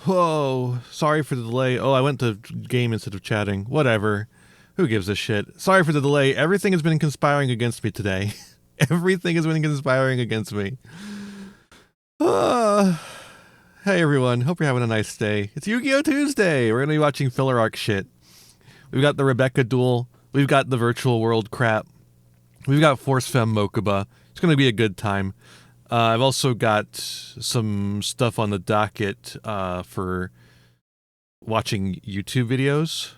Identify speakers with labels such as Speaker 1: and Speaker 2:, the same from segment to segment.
Speaker 1: Whoa, sorry for the delay. Oh, I went to game instead of chatting. Whatever. Who gives a shit? Sorry for the delay. Everything has been conspiring against me today. Everything has been conspiring against me. Hey everyone, hope you're having a nice day. It's Yu-Gi-Oh! Tuesday! We're gonna be watching filler arc shit. We've got the Rebecca duel. We've got the virtual world crap. We've got Force Femme Mokuba. It's gonna be a good time. I've also got some stuff on the docket for watching YouTube videos.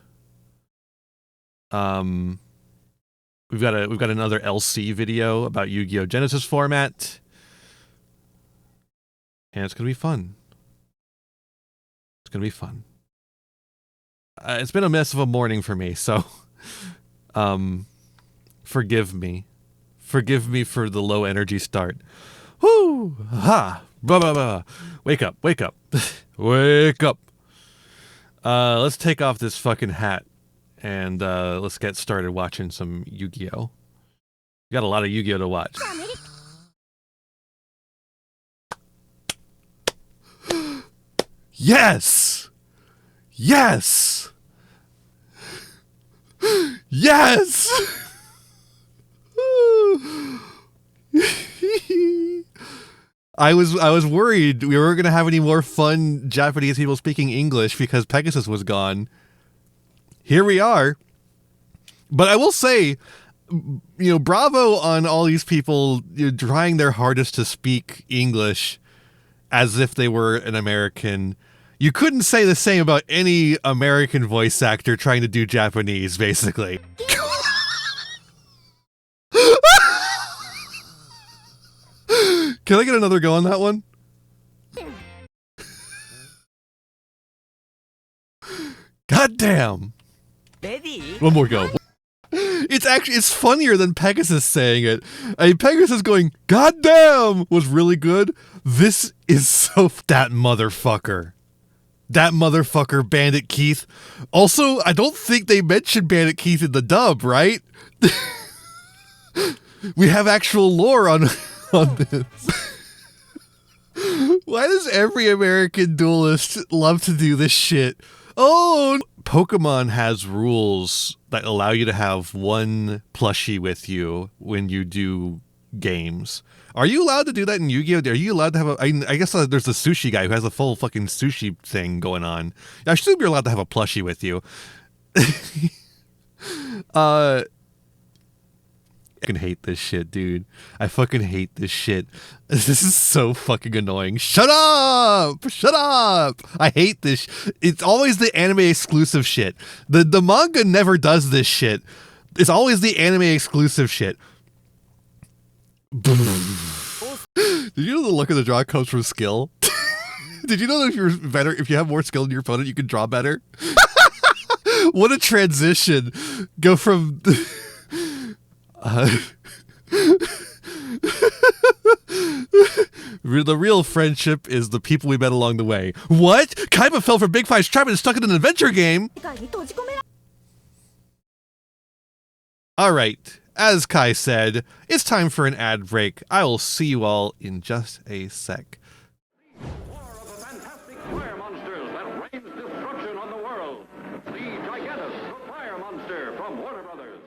Speaker 1: We've got another LC video about Yu-Gi-Oh! Genesis format. And it's gonna be fun. It's gonna be fun. It's been a mess of a morning for me, so forgive me. Forgive me for the low energy start. Whoo! Ha! Blah, blah, blah. Wake up, wake up. Wake up. Let's take off this fucking hat and let's get started watching some Yu-Gi-Oh! We got a lot of Yu-Gi-Oh! To watch. Yes! Yes! Yes! I was worried we weren't gonna have any more fun Japanese people speaking English because Pegasus was gone. Here we are. But I will say, you know, bravo on all these people, you know, trying their hardest to speak English as if they were an American. You couldn't say the same about any American voice actor trying to do Japanese, basically. Can I get another go on that one? God damn. One more go. It's funnier than Pegasus saying it. I mean, Pegasus going, God damn, was really good. This is so, that motherfucker. That motherfucker, Bandit Keith. Also, I don't think they mentioned Bandit Keith in the dub, right? We have actual lore on this. Why does every American duelist love to do this shit? Oh, Pokemon has rules that allow you to have one plushie with you when you do games. Are you allowed to do that in Yu-Gi-Oh? Are you allowed to have a... I guess there's a sushi guy who has a full fucking sushi thing going on. I assume you're allowed to have a plushie with you. I fucking hate this shit, dude. I fucking hate this shit. This is so fucking annoying. Shut up! Shut up! I hate this. It's always the anime exclusive shit. The manga never does this shit. It's always the anime exclusive shit. Did you know the luck of the draw comes from skill? Did you know that if you have more skill than your opponent, you can draw better? What a transition! Go from the real friendship is the people we met along the way. What? Kaiba fell for Big Five's trap and is stuck in an adventure game. All right. As Kai said, it's time for an ad break. I will see you all in just a sec.
Speaker 2: War of the fantastic fire monsters that rains destruction on the world. The Gigantus, the fire monster from Warner Brothers.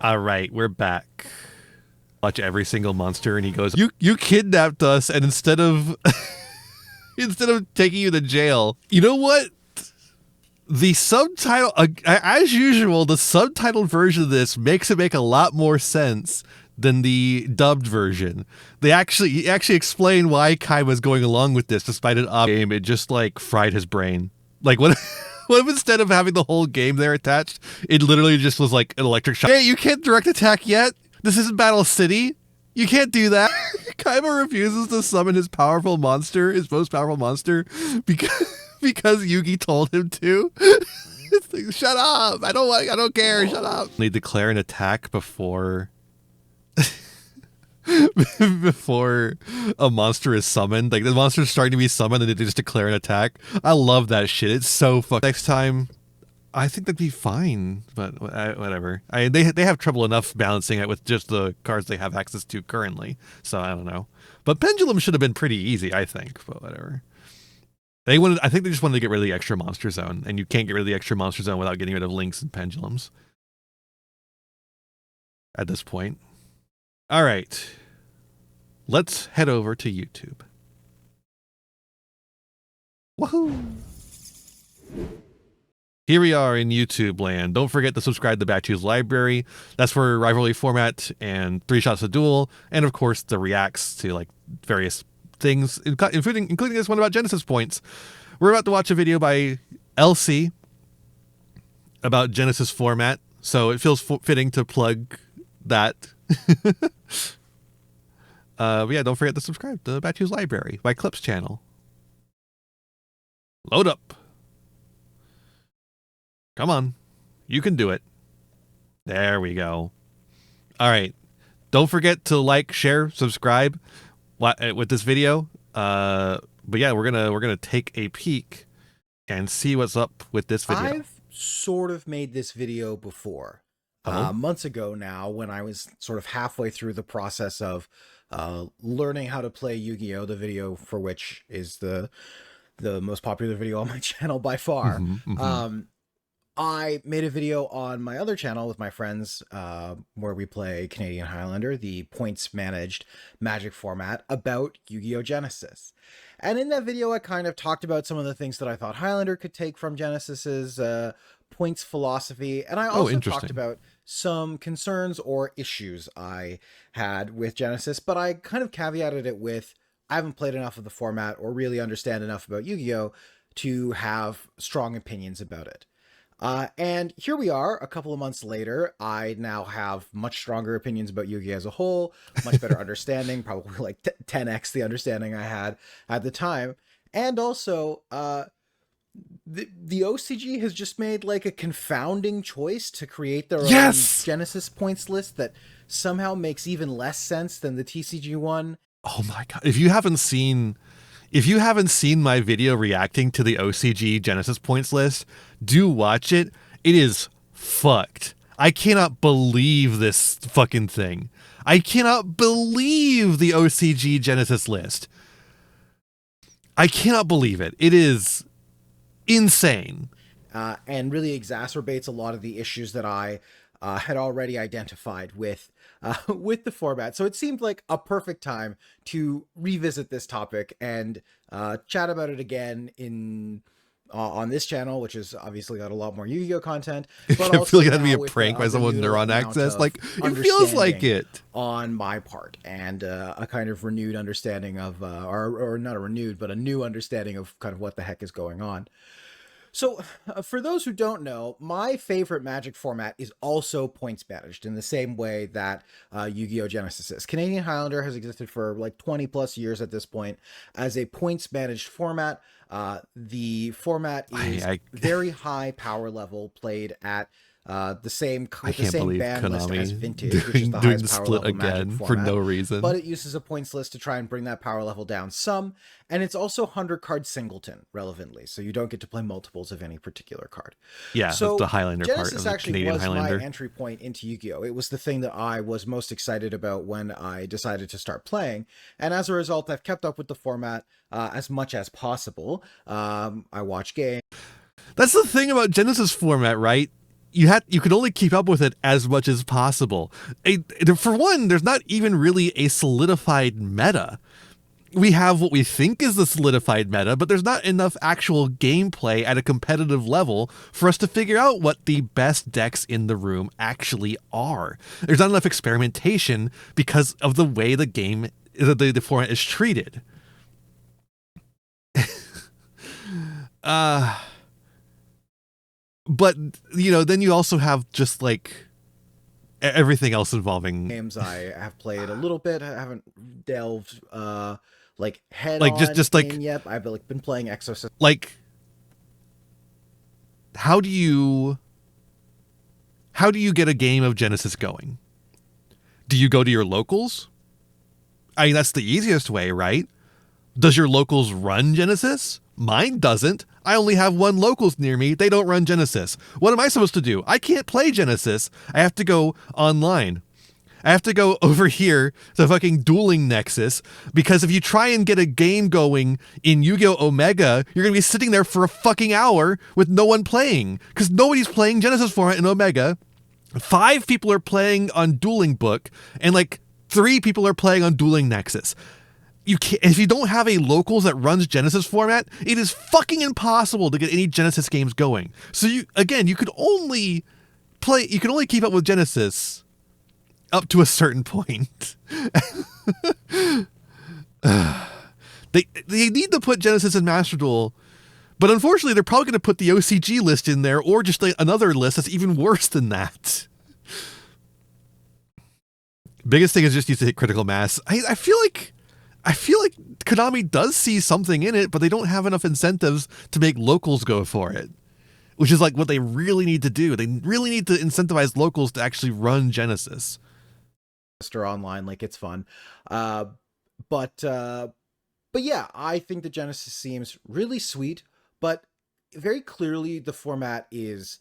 Speaker 1: All right, we're back. Watch every single monster, and he goes, "You kidnapped us, and instead of instead of taking you to jail, you know what? The subtitle, as usual, the subtitled version of this makes it make a lot more sense than the dubbed version. He actually explained why Kai was going along with this, despite an op game. It just like fried his brain. Like what? What if instead of having the whole game there attached, it literally just was like an electric shock? Hey, you can't direct attack yet. This isn't Battle City. You can't do that. Kaiba refuses to summon his most powerful monster, because Yugi told him to. It's like, shut up! I don't care. Shut up. They declare an attack before before a monster is summoned. Like the monster's starting to be summoned, and they just declare an attack. I love that shit. It's so fucked. Next time, I think that'd be fine, but whatever. They have trouble enough balancing it with just the cards they have access to currently. So I don't know. But Pendulum should have been pretty easy, I think. But whatever. I think they just wanted to get rid of the extra monster zone, and you can't get rid of the extra monster zone without getting rid of links and pendulums. At this point. All right. Let's head over to YouTube. Woohoo! Here we are in YouTube land. Don't forget to subscribe to Batu's Library. That's for rivalry format and 3 shots a duel, and of course the reacts to like various things, including this one about Genesis points. We're about to watch a video by Elsie about Genesis format, so it feels fitting to plug that. But yeah, don't forget to subscribe to Batu's Library, my Clips channel. Load up. Come on. You can do it. There we go. All right. Don't forget to like, share, subscribe with this video. But yeah, we're gonna take a peek and see what's up with this video.
Speaker 3: I've sort of made this video before. Months ago now, when I was sort of halfway through the process of learning how to play Yu-Gi-Oh, the video for which is the most popular video on my channel by far. I made a video on my other channel with my friends where we play Canadian Highlander, the points managed Magic format, about Yu-Gi-Oh! Genesis. And in that video, I kind of talked about some of the things that I thought Highlander could take from Genesis's points philosophy. And I also talked about some concerns or issues I had with Genesis, but I kind of caveated it with, I haven't played enough of the format or really understand enough about Yu-Gi-Oh! To have strong opinions about it. And here we are a couple of months later. I now have much stronger opinions about Yu-Gi-Oh! As a whole, much better understanding, probably like 10x the understanding I had at the time. And also, the OCG has just made like a confounding choice to create their own Genesis points list that somehow makes even less sense than the TCG one.
Speaker 1: Oh my God. If you haven't seen my video reacting to the OCG Genesis points list, do watch it. It is fucked. I cannot believe this fucking thing. I cannot believe the OCG Genesis list. I cannot believe it. It is insane.
Speaker 3: And really exacerbates a lot of the issues that I had already identified with the format. So it seemed like a perfect time to revisit this topic and chat about it again on this channel, which has obviously got a lot more Yu-Gi-Oh content. But
Speaker 1: I feel like that'd be a prank by someone with Neuron Access. Like, it feels like it
Speaker 3: on my part, and a kind of renewed understanding of, or not a renewed, but a new understanding of kind of what the heck is going on. So for those who don't know, my favorite Magic format is also points managed in the same way that Yu-Gi-Oh! Genesis is. Canadian Highlander has existed for like 20 plus years at this point as a points managed format. The format is very high power level, played at the same band list as Vintage, which is the highest power level again Magic
Speaker 1: for
Speaker 3: format,
Speaker 1: no reason.
Speaker 3: But it uses a points list to try and bring that power level down some, and it's also 100 card singleton relevantly, so you don't get to play multiples of any particular card.
Speaker 1: Yeah, so that's the Highlander
Speaker 3: Genesis
Speaker 1: part of the
Speaker 3: actually
Speaker 1: Canadian
Speaker 3: was
Speaker 1: Highlander.
Speaker 3: my entry point into Yu-Gi-Oh! It was the thing that I was most excited about when I decided to start playing, and as a result, I've kept up with the format as much as possible. I watch games.
Speaker 1: That's the thing about Genesis format, right? you could only keep up with it as much as possible. For one, there's not even really a solidified meta. We have what we think is the solidified meta, but there's not enough actual gameplay at a competitive level for us to figure out what the best decks in the room actually are. There's not enough experimentation because of the way the game, the format is treated. But, you know, then you also have just like everything else involving
Speaker 3: games I have played a little bit. I haven't delved like head
Speaker 1: like
Speaker 3: on
Speaker 1: just like
Speaker 3: in yet. I've like been playing Exorcist.
Speaker 1: Like, how do you get a game of Genesis going? Do you go to your locals? I mean, that's the easiest way, right? Does your locals run Genesis? Mine doesn't. I only have one locals near me. They don't run Genesis. What am I supposed to do? I can't play Genesis. I have to go online. I have to go over here to fucking Dueling Nexus, because if you try and get a game going in Yu-Gi-Oh! Omega, you're going to be sitting there for a fucking hour with no one playing, because nobody's playing Genesis format in Omega. 5 people are playing on Dueling Book, and like 3 people are playing on Dueling Nexus. You can't, if you don't have a locals that runs Genesis format, it is fucking impossible to get any Genesis games going. So you could only keep up with Genesis up to a certain point. They need to put Genesis in Master Duel, but unfortunately they're probably going to put the OCG list in there, or just like another list that's even worse than that. Biggest thing is just need to hit critical mass. I feel like Konami does see something in it, but they don't have enough incentives to make locals go for it, which is like what they really need to do. They really need to incentivize locals to actually run Genesis.
Speaker 3: Online, like it's fun. But yeah, I think the Genesis seems really sweet, but very clearly the format is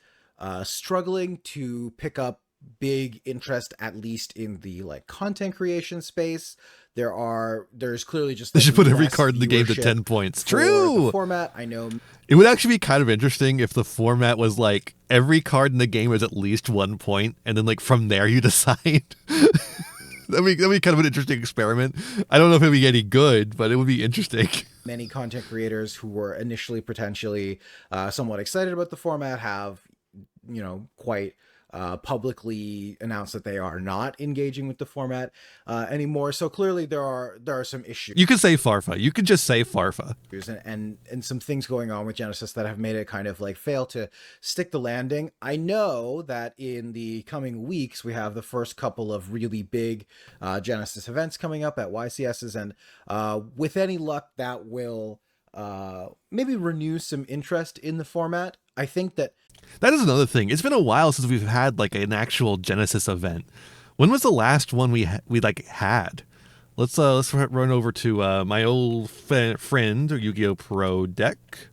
Speaker 3: struggling to pick up big interest, at least in the like content creation space. There's clearly just
Speaker 1: they
Speaker 3: like,
Speaker 1: should put every card in the game to 10 points. True.
Speaker 3: The format, I know.
Speaker 1: It would actually be kind of interesting if the format was like every card in the game was at least 1 point, and then like from there you decide. That'd be kind of an interesting experiment. I don't know if it'd be any good, but it would be interesting.
Speaker 3: Many content creators who were initially potentially somewhat excited about the format have, you know, quite publicly announced that they are not engaging with the format anymore. So clearly there are some issues.
Speaker 1: You could say Farfa. You could just say Farfa.
Speaker 3: And some things going on with Genesis that have made it kind of like fail to stick the landing. I know that in the coming weeks we have the first couple of really big Genesis events coming up at YCSs, and with any luck that will maybe renew some interest in the format. I think that
Speaker 1: is another thing. It's been a while since we've had like an actual Genesis event. When was the last one we like had? Let's run over to my old friend Yu-Gi-Oh! Pro deck,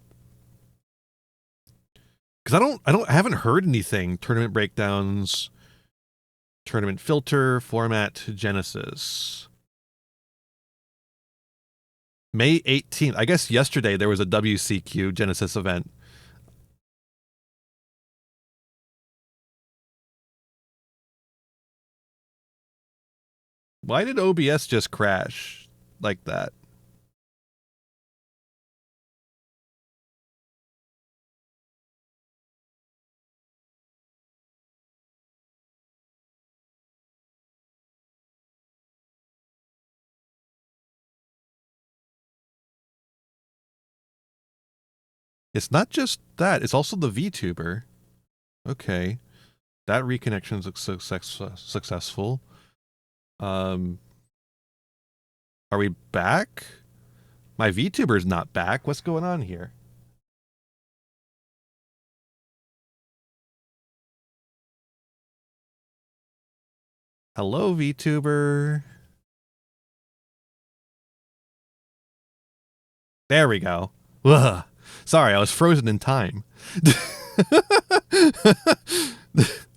Speaker 1: because I haven't heard anything. Tournament breakdowns, tournament filter, format Genesis. May 18th. I guess yesterday there was a WCQ Genesis event. Why did OBS just crash like that? It's not just that, it's also the VTuber. Okay. That reconnection is successful. Are we back? My VTuber is not back. What's going on here? Hello, VTuber. There we go. Ugh. Sorry, I was frozen in time.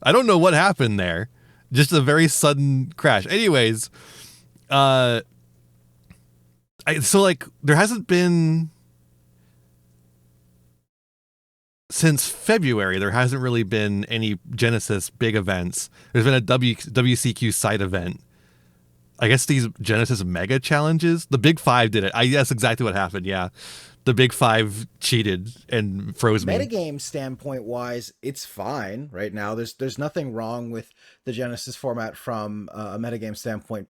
Speaker 1: I don't know what happened there. Just a very sudden crash. Anyways, so like there hasn't been. since February, there hasn't really been any Genesis big events. There's been a WCQ side event. I guess these Genesis mega challenges, the big five did it. That's exactly what happened. Yeah. The big five cheated and froze me.
Speaker 3: Metagame standpoint wise, it's fine right now. There's nothing wrong with the Genesis format from a metagame standpoint.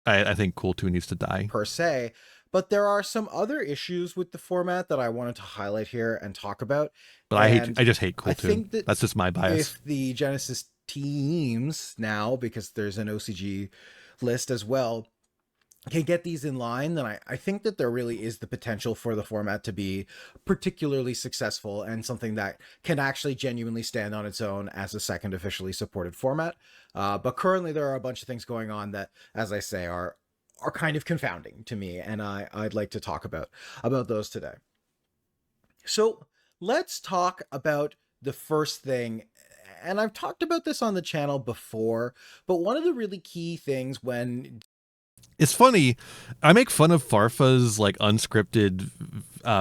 Speaker 1: I think Cool 2 needs to die
Speaker 3: per se, but there are some other issues with the format that I wanted to highlight here and talk about.
Speaker 1: But I just hate Cool 2. That's just my bias.
Speaker 3: If the Genesis teams now, because there's an OCG list as well, can get these in line, then I think that there really is the potential for the format to be particularly successful and something that can actually genuinely stand on its own as a second officially supported format. But currently there are a bunch of things going on that, as I say, are kind of confounding to me, and I'd like to talk about those today. So let's talk about the first thing. And I've talked about this on the channel before, but one of the really key things when...
Speaker 1: It's funny, I make fun of Farfa's like unscripted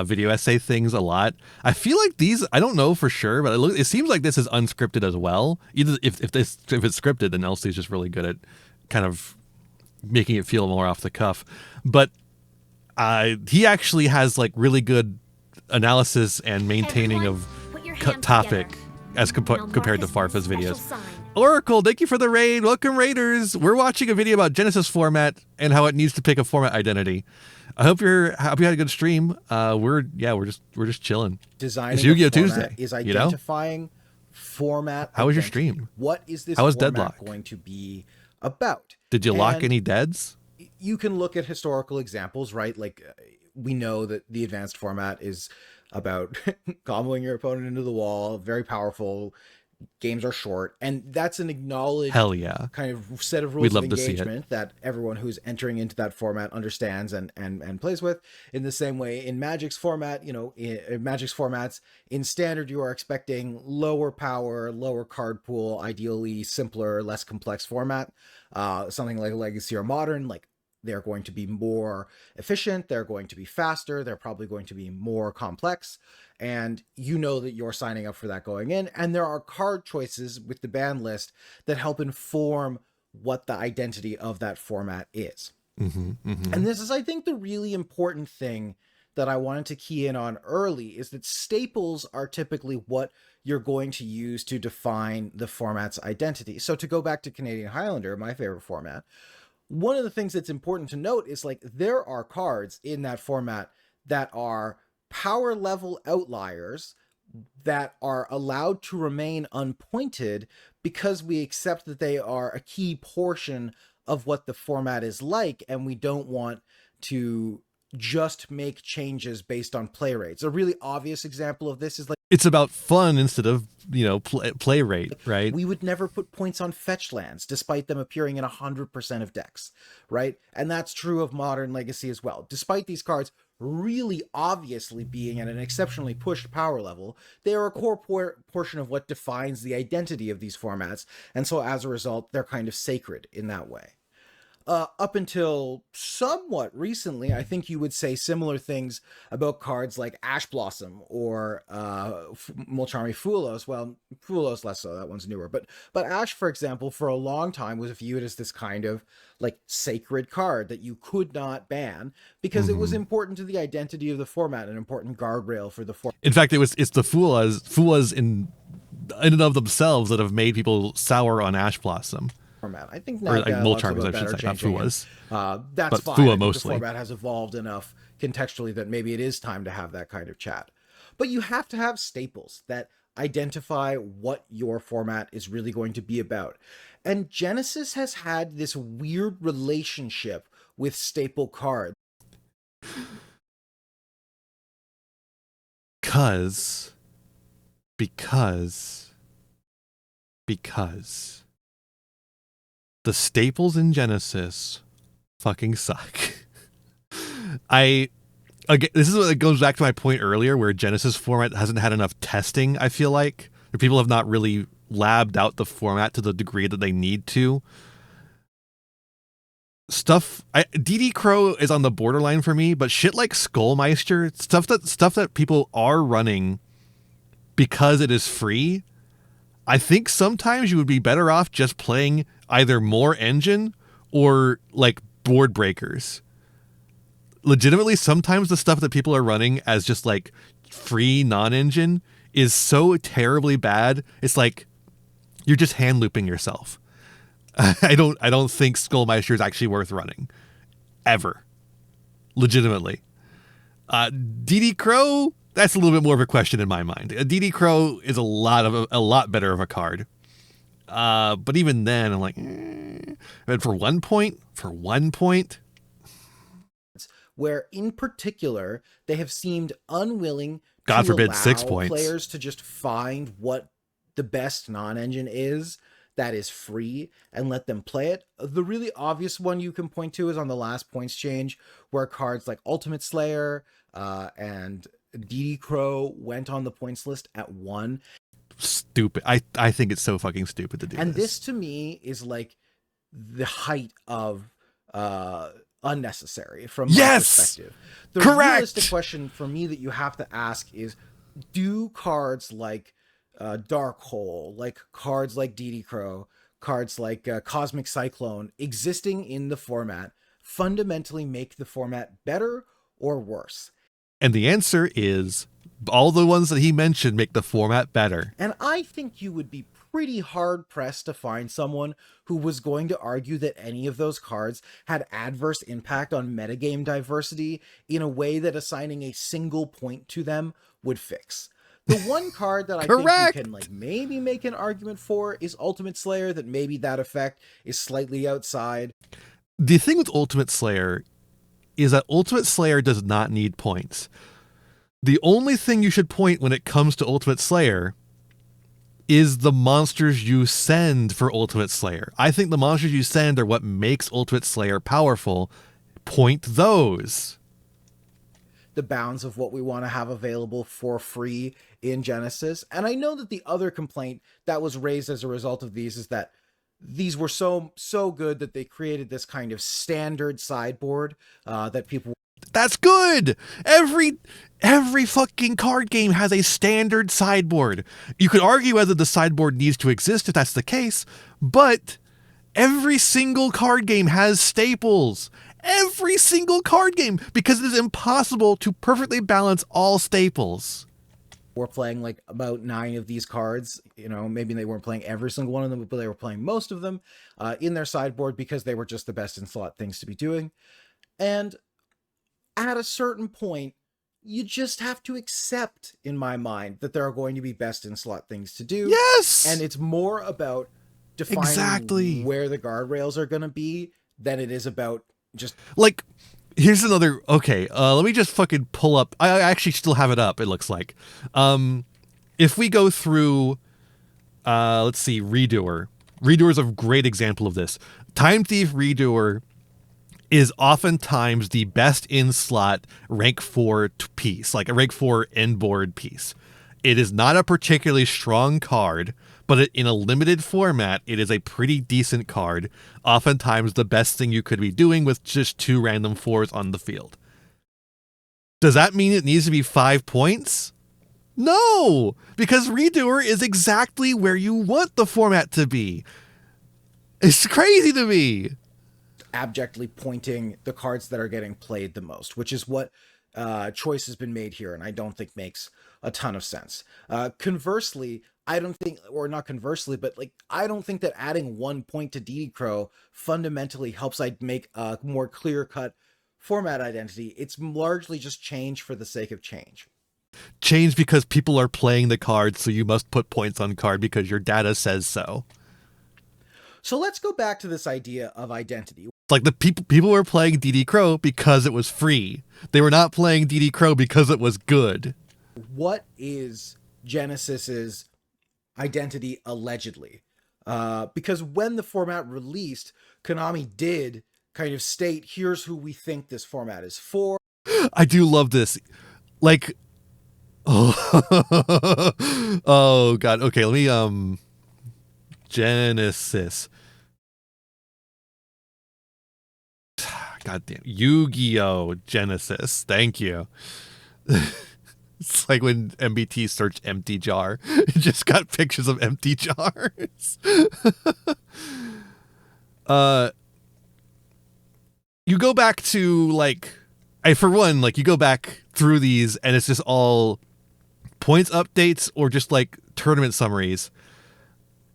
Speaker 1: video essay things a lot. I feel like these, I don't know for sure, but it seems like this is unscripted as well. Either if it's scripted, then Elsie's just really good at kind of making it feel more off the cuff. But he actually has like really good analysis and maintaining of topic as compared to Farfa's videos. Oracle, thank you for the raid. Welcome, Raiders. We're watching a video about Genesis format and how it needs to pick a format identity. I hope you had a good stream. We're just chilling.
Speaker 3: Designing
Speaker 1: it's Yu-Gi-Oh Tuesday.
Speaker 3: Is identifying format.
Speaker 1: How was your stream?
Speaker 3: What is this
Speaker 1: format
Speaker 3: Deadlock going to be about?
Speaker 1: Did you lock any deads?
Speaker 3: You can look at historical examples, right? Like we know that the advanced format is about comboing your opponent into the wall. Very powerful. Games are short, and that's an acknowledged kind of set of rules of engagement that everyone who's entering into that format understands and plays with. In the same way, in Magic's format, in Magic's formats, in Standard, you are expecting lower power, lower card pool, ideally simpler, less complex format. Something like Legacy or Modern, like they're going to be more efficient, they're going to be faster, they're probably going to be more complex, and you know that you're signing up for that going in. And there are card choices with the ban list that help inform what the identity of that format is. And this is, I think, the really important thing that I wanted to key in on early, is that staples are typically what you're going to use to define the format's identity. So to go back to Canadian Highlander, my favorite format, one of the things that's important to note is like there are cards in that format that are power level outliers that are allowed to remain unpointed because we accept that they are a key portion of what the format is like, and we don't want to just make changes based on play rates. A really obvious example of this is like,
Speaker 1: it's about fun instead of, play rate, right?
Speaker 3: We would never put points on fetch lands despite them appearing in 100% of decks, right? And that's true of Modern, Legacy as well. Despite these cards really obviously being at an exceptionally pushed power level, they are a core portion of what defines the identity of these formats. And so as a result, they're kind of sacred in that way. Up until somewhat recently, I think you would say similar things about cards like Ash Blossom or Mulcharmy Fulos. Well, Fulos less so, that one's newer. But Ash, for example, for a long time was viewed as this kind of like sacred card that you could not ban because it was important to the identity of the format, an important guardrail for the format.
Speaker 1: In fact, it's the Fulas in and of themselves that have made people sour on Ash Blossom.
Speaker 3: Format. I think now
Speaker 1: Mulcharmers, I should say, not Fuas.
Speaker 3: That's
Speaker 1: but
Speaker 3: fine.
Speaker 1: Fua mostly.
Speaker 3: The format has evolved enough contextually that maybe it is time to have that kind of chat. But you have to have staples that identify what your format is really going to be about. And Genesis has had this weird relationship with staple cards.
Speaker 1: Because the staples in Genesis fucking suck. This is what it goes back to my point earlier, where Genesis format hasn't had enough testing. I feel like people have not really labbed out the format to the degree that they need to. DD Crow is on the borderline for me, but shit like Skullmeister, stuff that people are running because it is free, I think sometimes you would be better off just playing either more engine or like board breakers. Legitimately, sometimes the stuff that people are running as just like free non-engine is so terribly bad. It's like you're just hand looping yourself. I don't think Skullmeister is actually worth running ever. Legitimately. DD Crow, that's a little bit more of a question in my mind. DD Crow is a lot better of a card. But even then, I'm like, But for one point,
Speaker 3: where in particular they have seemed unwilling
Speaker 1: God
Speaker 3: to
Speaker 1: forbid
Speaker 3: allow
Speaker 1: 6 points.
Speaker 3: players to just find what the best non-engine is that is free and let them play it. The really obvious one you can point to is on the last points change, where cards like Ultimate Slayer and DD Crow went on the points list at 1.
Speaker 1: Stupid. I think it's so fucking stupid to do
Speaker 3: and this to me is like the height of unnecessary from my perspective. The
Speaker 1: Correct.
Speaker 3: realistic question for me that you have to ask is, do cards like Dark Hole, like cards like DD Crow, cards like Cosmic Cyclone existing in the format fundamentally make the format better or worse?
Speaker 1: And the answer is all the ones that he mentioned make the format better.
Speaker 3: And I think you would be pretty hard pressed to find someone who was going to argue that any of those cards had adverse impact on metagame diversity in a way that assigning a single point to them would fix. The one card that I think you can like maybe make an argument for is Ultimate Slayer, that maybe that effect is slightly outside.
Speaker 1: The thing with Ultimate Slayer is that Ultimate Slayer does not need points. The only thing you should point when it comes to Ultimate Slayer is the monsters you send for Ultimate Slayer. I think the monsters you send are what makes Ultimate Slayer powerful. Point those.
Speaker 3: The bounds of what we want to have available for free in Genesis. And I know that the other complaint that was raised as a result of these is that these were so good that they created this kind of standard sideboard that people...
Speaker 1: That's good. Every fucking card game has a standard sideboard. You could argue whether the sideboard needs to exist if that's the case, but every single card game has staples. Every single card game, because it is impossible to perfectly balance all staples.
Speaker 3: We're playing like about 9 of these cards, you know, maybe they weren't playing every single one of them, but they were playing most of them in their sideboard because they were just the best in slot things to be doing. And at a certain point, you just have to accept, in my mind, that there are going to be best in slot things to do.
Speaker 1: Yes!
Speaker 3: And it's more about defining where the guardrails are going to be than it is about just...
Speaker 1: Like, here's another... Okay, let me just fucking pull up... I actually still have it up, it looks like. If we go through... let's see, Redoer. Redoer is a great example of this. Time Thief Redoer is oftentimes the best in slot rank 4 piece, like a rank 4 end board piece. It is not a particularly strong card, but in a limited format, it is a pretty decent card. Oftentimes the best thing you could be doing with just 2 random 4s on the field. Does that mean it needs to be 5 points? No, because Redoer is exactly where you want the format to be. It's crazy to me.
Speaker 3: Abjectly pointing the cards that are getting played the most, which is what choice has been made here, and I don't think makes a ton of sense. Conversely, I don't think, or not conversely, but like I don't think that adding 1 point to DD Crow fundamentally helps I make a more clear-cut format identity. It's largely just change for the sake of change.
Speaker 1: Change because people are playing the card, so you must put points on card because your data says so.
Speaker 3: So let's go back to this idea of identity.
Speaker 1: Like the people were playing DD Crow because it was free. They were not playing DD Crow because it was good.
Speaker 3: What is Genesis's identity allegedly? Because when the format released, Konami did kind of state, here's who we think this format is for.
Speaker 1: I do love this. Like, oh, oh God. Okay, let me, Genesis. God damn. Yu-Gi-Oh! Genesis. Thank you. It's like when MBT searched empty jar. It just got pictures of empty jars. You go back to like, for one, like you go back through these and it's just all points updates or just like tournament summaries.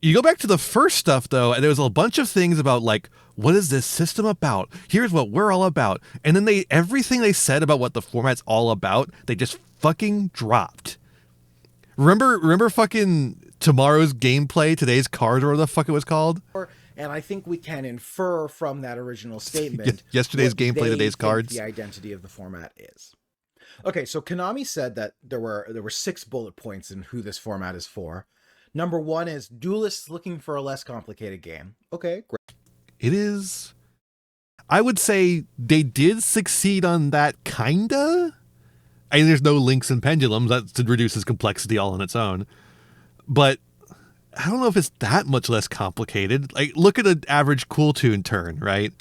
Speaker 1: You go back to the first stuff though, and there was a bunch of things about like, what is this system about? Here's what we're all about. And then everything they said about what the format's all about, they just fucking dropped. Remember fucking tomorrow's gameplay, today's card, or whatever the fuck it was called?
Speaker 3: And I think we can infer from that original statement
Speaker 1: yesterday's gameplay, today's cards,
Speaker 3: the identity of the format is. Okay, so Konami said that there were 6 bullet points in who this format is for. Number 1 is duelists looking for a less complicated game. Okay, great.
Speaker 1: It is. I would say they did succeed on that, kinda. I mean, there's no links and pendulums. That reduces complexity all on its own. But I don't know if it's that much less complicated. Like, look at an average Cool Tune turn, right?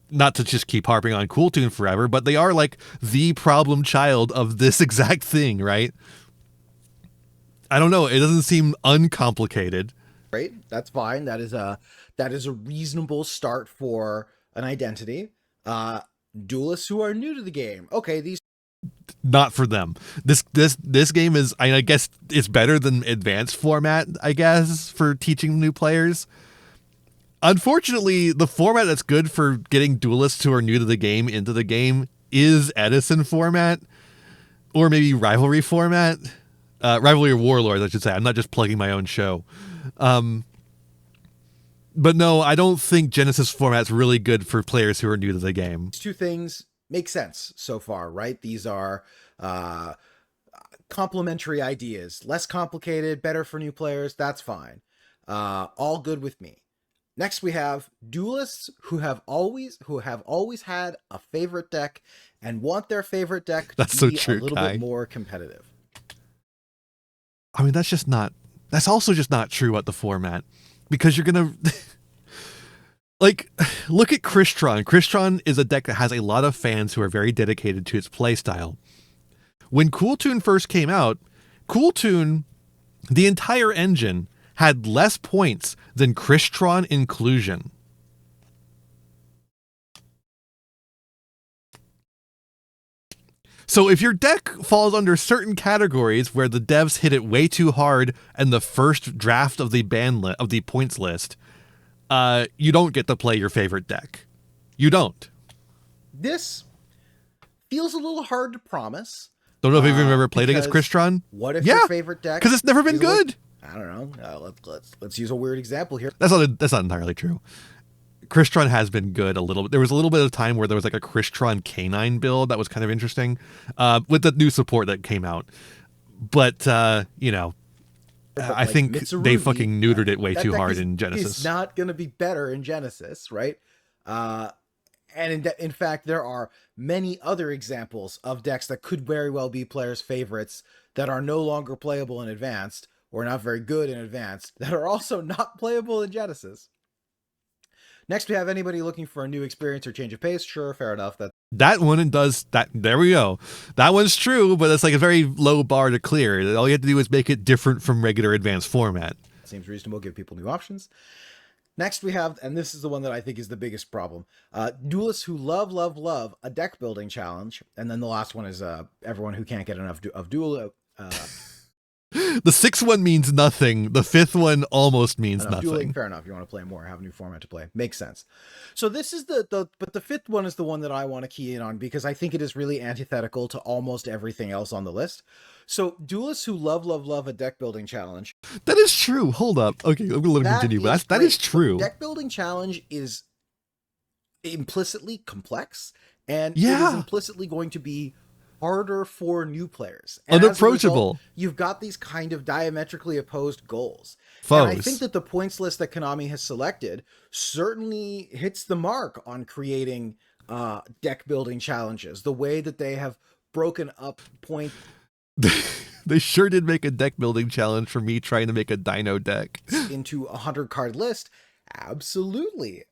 Speaker 1: Not to just keep harping on Cool Tune forever, but they are like the problem child of this exact thing, right? I don't know. It doesn't seem uncomplicated.
Speaker 3: Great. That's fine. That is a reasonable start for an identity. Duelists who are new to the game. Okay, these.
Speaker 1: Not for them. This game is, I guess it's better than advanced format, I guess, for teaching new players. Unfortunately, the format that's good for getting duelists who are new to the game into the game is Edison format, or maybe rivalry format. Rivalry or Warlords, I should say. I'm not just plugging my own show. But no, I don't think Genesis format's really good for players who are new to the game.
Speaker 3: These two things make sense so far, right? These are complementary ideas. Less complicated, better for new players. That's fine. All good with me. Next, we have duelists who have always had a favorite deck and want their favorite deck to be a little bit more competitive.
Speaker 1: I mean, that's also just not true about the format, because you're going to like, look at Crystron. Crystron is a deck that has a lot of fans who are very dedicated to its playstyle. When Cool Tune first came out, Cool Tune, the entire engine, had less points than Crystron Inclusion. So if your deck falls under certain categories where the devs hit it way too hard and the first draft of the of the points list, you don't get to play your favorite deck. You don't.
Speaker 3: This feels a little hard to promise.
Speaker 1: Don't know if you've ever played against Crystron.
Speaker 3: What if your favorite deck?
Speaker 1: Because it's never been good.
Speaker 3: I don't know. Let's use a weird example here.
Speaker 1: That's not entirely true. Crystron has been good a little bit. There was a little bit of time where there was like a Crystron Canine build that was kind of interesting with the new support that came out. But, I think Mitsurugi, they fucking neutered it way too hard in Genesis.
Speaker 3: It's not going to be better in Genesis, right? And in fact, there are many other examples of decks that could very well be players' favorites that are no longer playable in Advanced, or not very good in Advanced, that are also not playable in Genesis. Next, we have anybody looking for a new experience or change of pace. Sure, fair enough.
Speaker 1: That one does that. There we go. That one's true, but it's like a very low bar to clear. All you have to do is make it different from regular Advanced format.
Speaker 3: Seems reasonable. Give people new options. Next, we have, and this is the one that I think is the biggest problem, duelists who love a deck building challenge. And then the last one is everyone who can't get enough of duel.
Speaker 1: The 6th one means nothing. The 5th one almost means nothing.
Speaker 3: Dueling, fair enough. You want to play more, have a new format to play. Makes sense. So this is but the 5th one is the one that I want to key in on because I think it is really antithetical to almost everything else on the list. So duelists who love a deck building challenge.
Speaker 1: That is true. Hold up. Okay, I'm going to let him continue, but that is true.
Speaker 3: Deck building challenge is implicitly complex, and it is implicitly going to be harder for new players. And
Speaker 1: unapproachable.
Speaker 3: Result, you've got these kind of diametrically opposed goals.
Speaker 1: Foes.
Speaker 3: And I think that the points list that Konami has selected certainly hits the mark on creating deck building challenges. The way that they have broken up point.
Speaker 1: They sure did make a deck building challenge for me trying to make a Dino deck
Speaker 3: into a 100 card list. Absolutely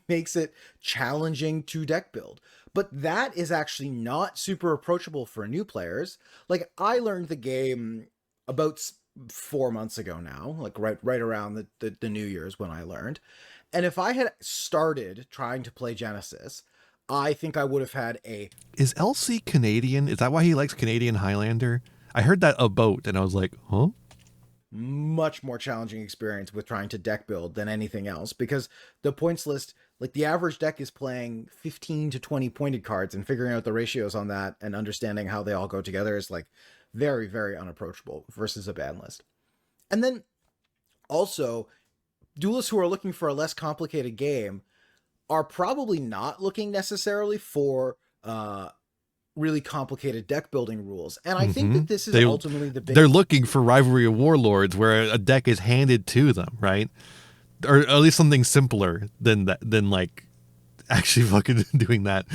Speaker 3: makes it challenging to deck build. But that is actually not super approachable for new players. Like, I learned the game about 4 months ago now, like right around the New Year's when I learned. And if I had started trying to play Genesis, I think I would have had a...
Speaker 1: Is LC Canadian? Is that why he likes Canadian Highlander? I heard that about, and I was like, huh?
Speaker 3: much more challenging experience with trying to deck build than anything else, because the points list, like the average deck is playing 15 to 20 pointed cards, and figuring out the ratios on that and understanding how they all go together is like very, very unapproachable versus a ban list. And then also, duelists who are looking for a less complicated game are probably not looking necessarily for really complicated deck building rules. And I think that this is ultimately the big...
Speaker 1: They're looking for Rivalry of Warlords, where a deck is handed to them, right? Or at least something simpler than that, than like actually fucking doing that.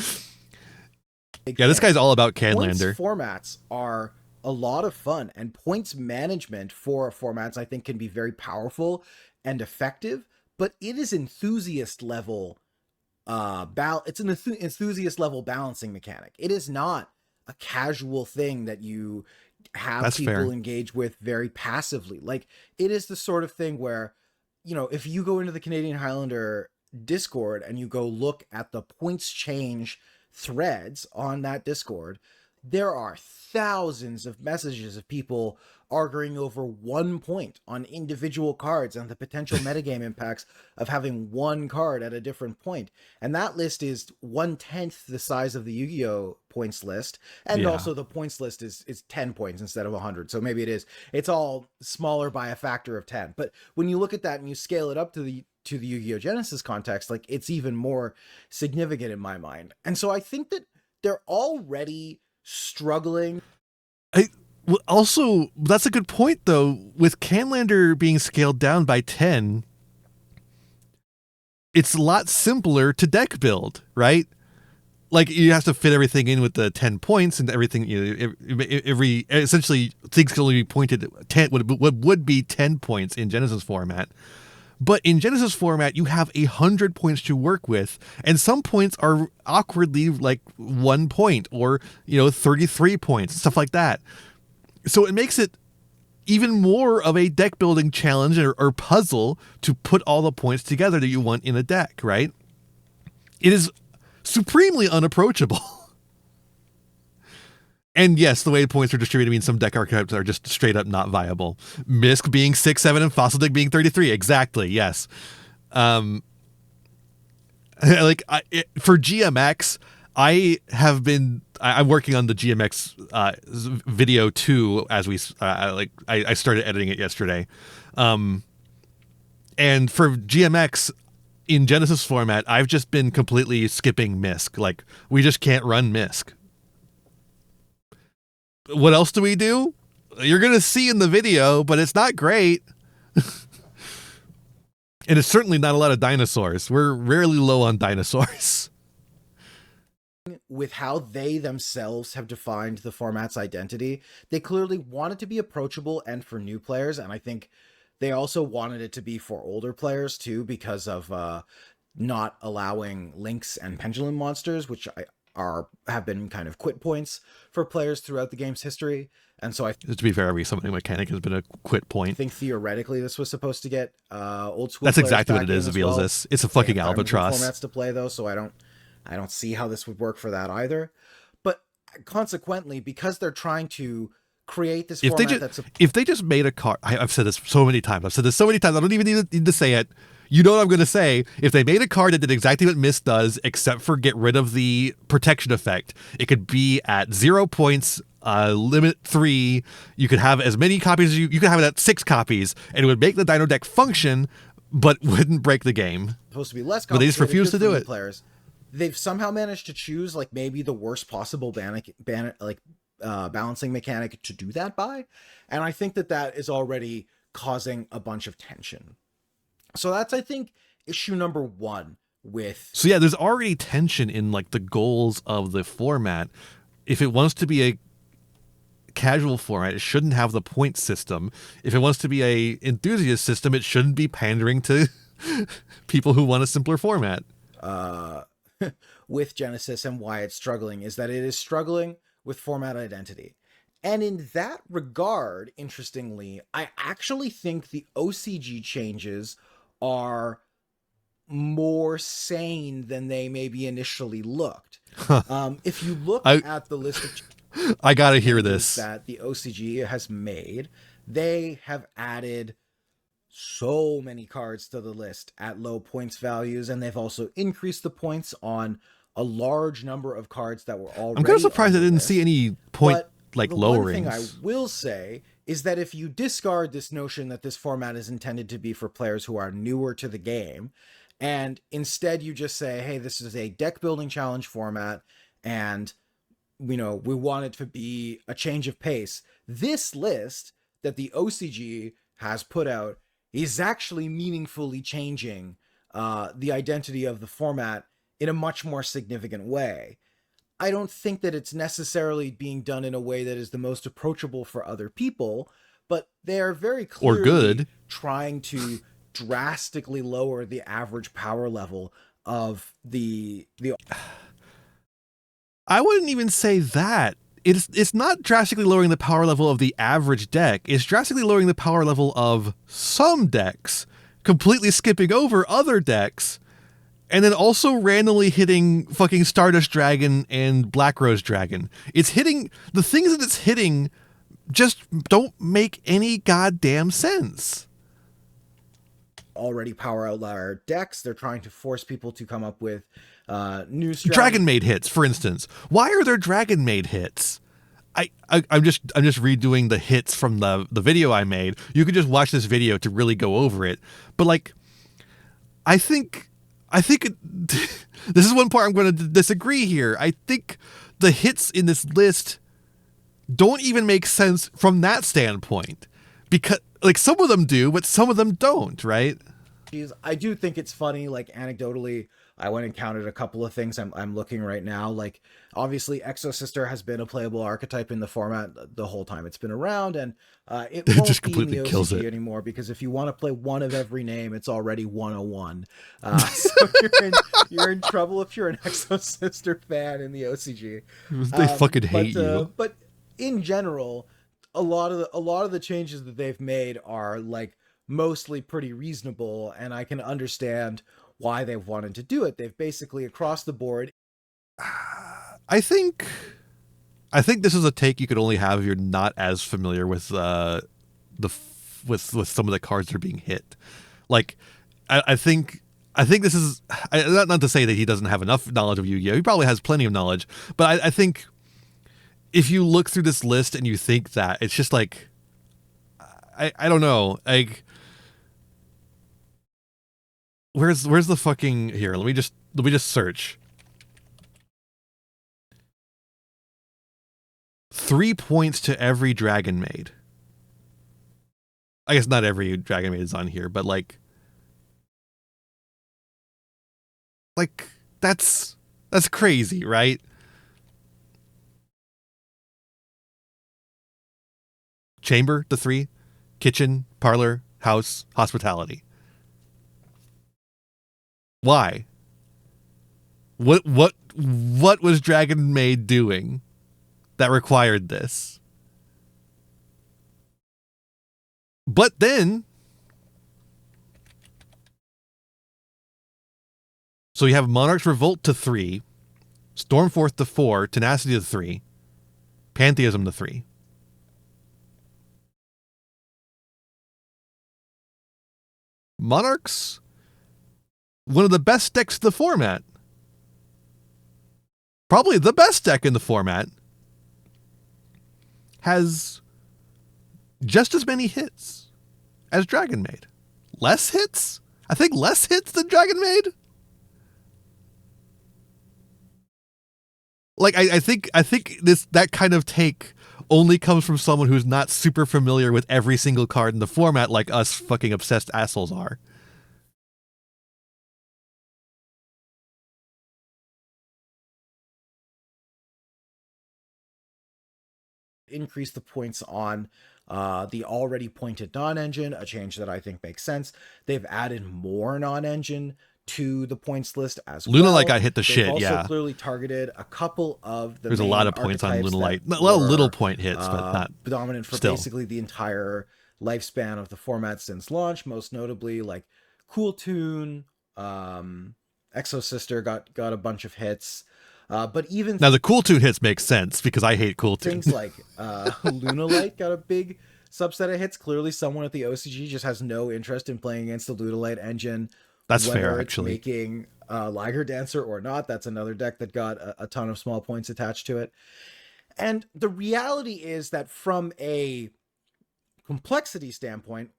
Speaker 1: Yeah, this guy's all about Canlander.
Speaker 3: Points formats are a lot of fun, and points management for formats I think can be very powerful and effective, but it is enthusiast level it's an enthusiast level balancing mechanic. It is not a casual thing that you have
Speaker 1: That's
Speaker 3: people
Speaker 1: fair.
Speaker 3: engage with very passively. Like, it is the sort of thing where, you know, if you go into the Canadian Highlander Discord and you go look at the points change threads on that Discord, there are thousands of messages of people arguing over 1 point on individual cards and the potential metagame impacts of having one card at a different point. And that list is 1/10 the size of the Yu-Gi-Oh points list. And also the points list is 10 points instead of 100. So maybe it's all smaller by a factor of 10. But when you look at that and you scale it up to the Yu-Gi-Oh Genesis context, like, it's even more significant in my mind. And so I think that they're already struggling.
Speaker 1: Also, that's a good point, though. With Canlander being scaled down by 10, it's a lot simpler to deck build, right? Like, you have to fit everything in with the 10 points and everything. You know, every essentially things can only be pointed at 10. Would be 10 points in Genesis format. But in Genesis format, you have 100 points to work with, and some points are awkwardly like 1 point or, 33 points, stuff like that. So it makes it even more of a deck building challenge or puzzle to put all the points together that you want in a deck, right? It is supremely unapproachable. And yes, the way points are distributed means some deck archetypes are just straight up not viable. Misk being 6, 7, and Fossil Dig being 33. Exactly, yes. For GMX, I'm working on the GMX video too, as I started editing it yesterday. And for GMX in Genesis format, I've just been completely skipping Misk. Like, we just can't run Misk. What else do we do? You're going to see in the video, but it's not great. And it's certainly not a lot of dinosaurs. We're rarely low on dinosaurs.
Speaker 3: With how they themselves have defined the format's identity, they clearly want it to be approachable and for new players, and I think they also wanted it to be for older players too, because of not allowing links and pendulum monsters, which have been kind of quit points for players throughout the game's history. And so to
Speaker 1: be fair, every summoning mechanic has been a quit point.
Speaker 3: I think theoretically this was supposed to get old school.
Speaker 1: That's exactly what it is, Veals. It's a fucking albatross.
Speaker 3: Formats to play though, so I don't see how this would work for that either. But consequently, because they're trying to create this format
Speaker 1: if they just made a card, I've said this so many times. I don't even need to say it. You know what I'm going to say. If they made a card that did exactly what Mist does, except for get rid of the protection effect, it could be at 0 points, limit 3. You could have as many copies as you could have it at 6 copies, and it would make the Dino deck function, but wouldn't break the game.
Speaker 3: It's supposed to be less complicated.
Speaker 1: But they just refuse to do it.
Speaker 3: Players. They've somehow managed to choose like maybe the worst possible balancing mechanic to do that by, and I think that is already causing a bunch of tension. So that's, I think, issue number 1 with...
Speaker 1: So yeah, there's already tension in like the goals of the format. If it wants to be a casual format, it shouldn't have the point system. If it wants to be a enthusiast system, it shouldn't be pandering to people who want a simpler format.
Speaker 3: with Genesis and why it's struggling is that it is struggling with format identity. And in that regard, interestingly, I actually think the OCG changes are more sane than they maybe initially looked. If you look at the list of
Speaker 1: I gotta hear this,
Speaker 3: that the OCG has made, they have added so many cards to the list at low points values, and they've also increased the points on a large number of cards that were already.
Speaker 1: I'm kind of surprised I didn't
Speaker 3: list.
Speaker 1: see any point like lowerings.
Speaker 3: One thing I will say is that if you discard this notion that this format is intended to be for players who are newer to the game, and instead you just say, hey, this is a deck building challenge format, and we want it to be a change of pace, this list that the OCG has put out is actually meaningfully changing the identity of the format in a much more significant way. I don't think that it's necessarily being done in a way that is the most approachable for other people, but they are very clearly
Speaker 1: or good
Speaker 3: trying to drastically lower the average power level of the
Speaker 1: I wouldn't even say that. It's not drastically lowering the power level of the average deck. It's drastically lowering the power level of some decks, completely skipping over other decks, and then also randomly hitting fucking Stardust Dragon and Black Rose Dragon. It's hitting the things that it's hitting just don't make any goddamn sense.
Speaker 3: Already power outlier decks. They're trying to force people to come up with new strategies.
Speaker 1: Dragon Maid hits, for instance. Why are there Dragon Maid hits? I'm just redoing the hits from the video I made. You could just watch this video to really go over it. But like, I think this is one part I'm going to disagree here. I think the hits in this list don't even make sense from that standpoint, because like some of them do, but some of them don't, right?
Speaker 3: I do think it's funny, like anecdotally, I went and counted a couple of things. I'm looking right now. Like, obviously, Exo Sister has been a playable archetype in the format the whole time it's been around, and it won't
Speaker 1: just
Speaker 3: be
Speaker 1: completely
Speaker 3: in the
Speaker 1: kills
Speaker 3: OCG
Speaker 1: it
Speaker 3: anymore, because if you want to play one of every name, it's already 101. So you're in trouble if you're an Exo Sister fan in the OCG.
Speaker 1: They fucking hate you.
Speaker 3: But in general, a lot of the changes that they've made are like mostly pretty reasonable, and I can understand why they've wanted to do it. They've basically across the board.
Speaker 1: I think this is a take you could only have if you're not as familiar with with some of the cards that are being hit. Like, I think this is not to say that he doesn't have enough knowledge of Yu-Gi-Oh. He probably has plenty of knowledge, but I think if you look through this list and you think that, it's just like, I don't know, like, where's the fucking, here, let me just search. 3 points to every Dragon Maid. I guess not every Dragon Maid is on here, but like that's crazy, right? Chamber, the 3, kitchen, parlor, house, hospitality. Why? What was Dragon Maid doing that required this? But then, so you have Monarch's Revolt to 3, Stormforth to 4, Tenacity to 3, Pantheism to 3. Monarch's one of the best decks in the format. Probably the best deck in the format. Has just as many hits as Dragon Maid. Less hits? I think less hits than Dragon Maid. Like, I think that kind of take only comes from someone who's not super familiar with every single card in the format like us fucking obsessed assholes are.
Speaker 3: Increase the points on the already pointed non-engine, a change that I think makes sense. They've added more non-engine to the points list as
Speaker 1: Luna
Speaker 3: well.
Speaker 1: Light got hit the
Speaker 3: They've
Speaker 1: shit,
Speaker 3: also
Speaker 1: yeah.
Speaker 3: clearly targeted a couple of the
Speaker 1: There's a
Speaker 3: main
Speaker 1: lot of points on
Speaker 3: archetypes
Speaker 1: Luna Light.
Speaker 3: that
Speaker 1: A lot of
Speaker 3: were,
Speaker 1: little point hits, but not
Speaker 3: dominant for
Speaker 1: still.
Speaker 3: basically the entire lifespan of the format since launch. Most notably, like Cool Tune, Exo Sister got a bunch of hits. But even
Speaker 1: now the Cool Tune hits make sense because I hate Cool Tune.
Speaker 3: things like Luna Light got a big subset of hits. Clearly, someone at the OCG just has no interest in playing against the Luna Light engine.
Speaker 1: That's
Speaker 3: whether
Speaker 1: fair,
Speaker 3: it's
Speaker 1: actually.
Speaker 3: Making Liger Dancer or not, that's another deck that got a ton of small points attached to it. And the reality is that from a complexity standpoint,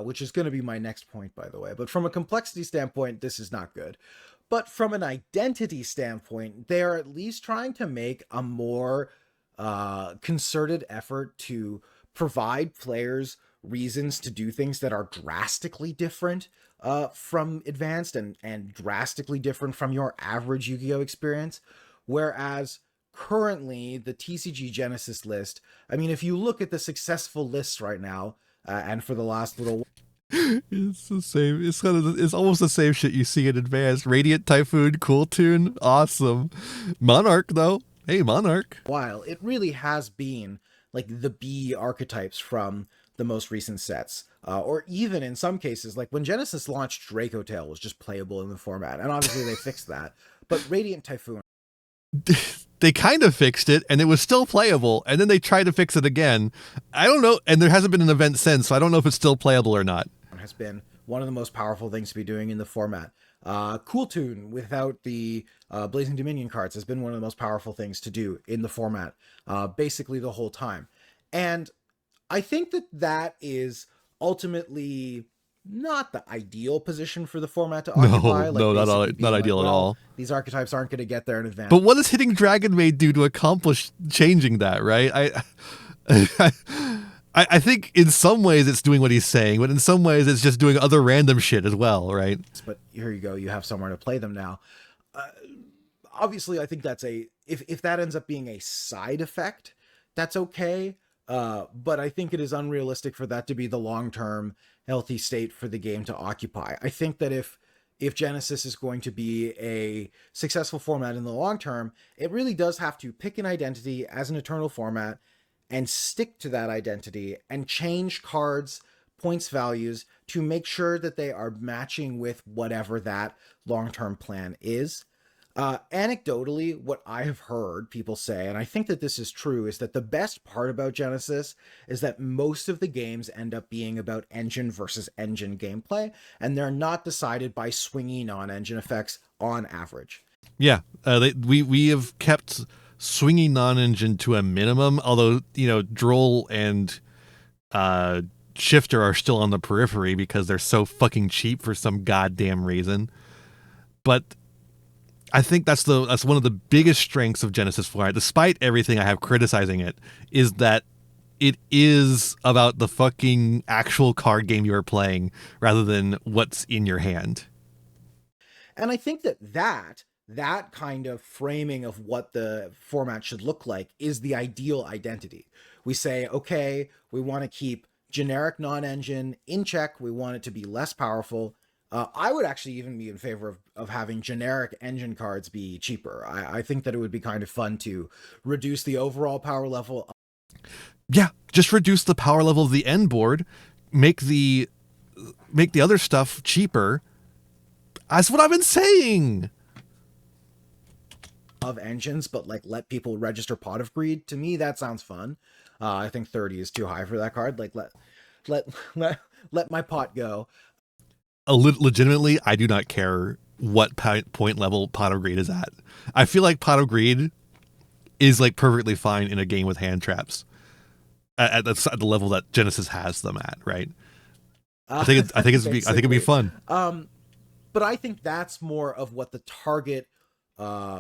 Speaker 3: which is going to be my next point, by the way, but from a complexity standpoint, this is not good. But from an identity standpoint, they're at least trying to make a more concerted effort to provide players reasons to do things that are drastically different from Advanced and drastically different from your average Yu-Gi-Oh experience. Whereas currently the TCG Genesis list, I mean, if you look at the successful lists right now, and for the last little
Speaker 1: It's the same. It's almost the same shit you see in Advanced. Radiant Typhoon, Cool Tune, awesome. Monarch though, hey Monarch.
Speaker 3: while, it really has been like the B archetypes from the most recent sets, or even in some cases, like when Genesis launched, Draco Tail was just playable in the format, and obviously they fixed that. But Radiant Typhoon,
Speaker 1: They kind of fixed it and it was still playable, and then they tried to fix it again. I don't know, and there hasn't been an event since, so I don't know if it's still playable or not.
Speaker 3: has been one of the most powerful things to be doing in the format. Cool Tune without the Blazing Dominion cards has been one of the most powerful things to do in the format, basically the whole time. And I think that is ultimately not the ideal position for the format to occupy.
Speaker 1: No,
Speaker 3: basically being
Speaker 1: not ideal at all.
Speaker 3: These archetypes aren't going to get there in advance.
Speaker 1: But what does hitting Dragon Maid do to accomplish changing that, right? I think in some ways it's doing what he's saying, but in some ways it's just doing other random shit as well, right?
Speaker 3: But here you go, you have somewhere to play them now. Obviously, I think that's if that ends up being a side effect, that's okay. But I think it is unrealistic for that to be the long-term healthy state for the game to occupy. I think that if Genesis is going to be a successful format in the long term, it really does have to pick an identity as an eternal format and stick to that identity and change cards' points values to make sure that they are matching with whatever that long-term plan is. Anecdotally, what I have heard people say, and I think that this is true, is that the best part about Genesis is that most of the games end up being about engine versus engine gameplay, and they're not decided by swingy non-engine effects on average.
Speaker 1: Yeah, we have kept swinging non-engine to a minimum, although, Droll and Shifter are still on the periphery because they're so fucking cheap for some goddamn reason. But I think that's one of the biggest strengths of Genesis format, despite everything I have criticizing it, is that it is about the fucking actual card game you are playing rather than what's in your hand.
Speaker 3: And I think that kind of framing of what the format should look like is the ideal identity. We say, okay, we want to keep generic non-engine in check. We want it to be less powerful. I would actually even be in favor of having generic engine cards be cheaper. I think that it would be kind of fun to reduce the overall power level.
Speaker 1: Yeah, just reduce the power level of the end board, make the other stuff cheaper. That's what I've been saying.
Speaker 3: Of engines, but like let people register Pot of Greed. To me, that sounds fun. I think 30 is too high for that card. Like let my pot go.
Speaker 1: Legitimately, I do not care what point level Pot of Greed is at. I feel like Pot of Greed is like perfectly fine in a game with hand traps at the level that Genesis has them at, right? I think it'd be fun.
Speaker 3: But I think that's more of what the target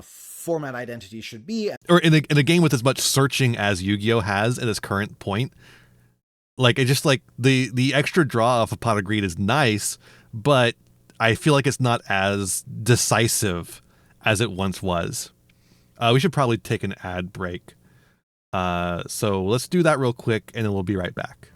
Speaker 3: format identity should be.
Speaker 1: Or in a game with as much searching as Yu-Gi-Oh has at its current point. Like, it's just like the extra draw off of Pot of Greed is nice, but I feel like it's not as decisive as it once was. We should probably take an ad break. So let's do that real quick, and then we'll be right back.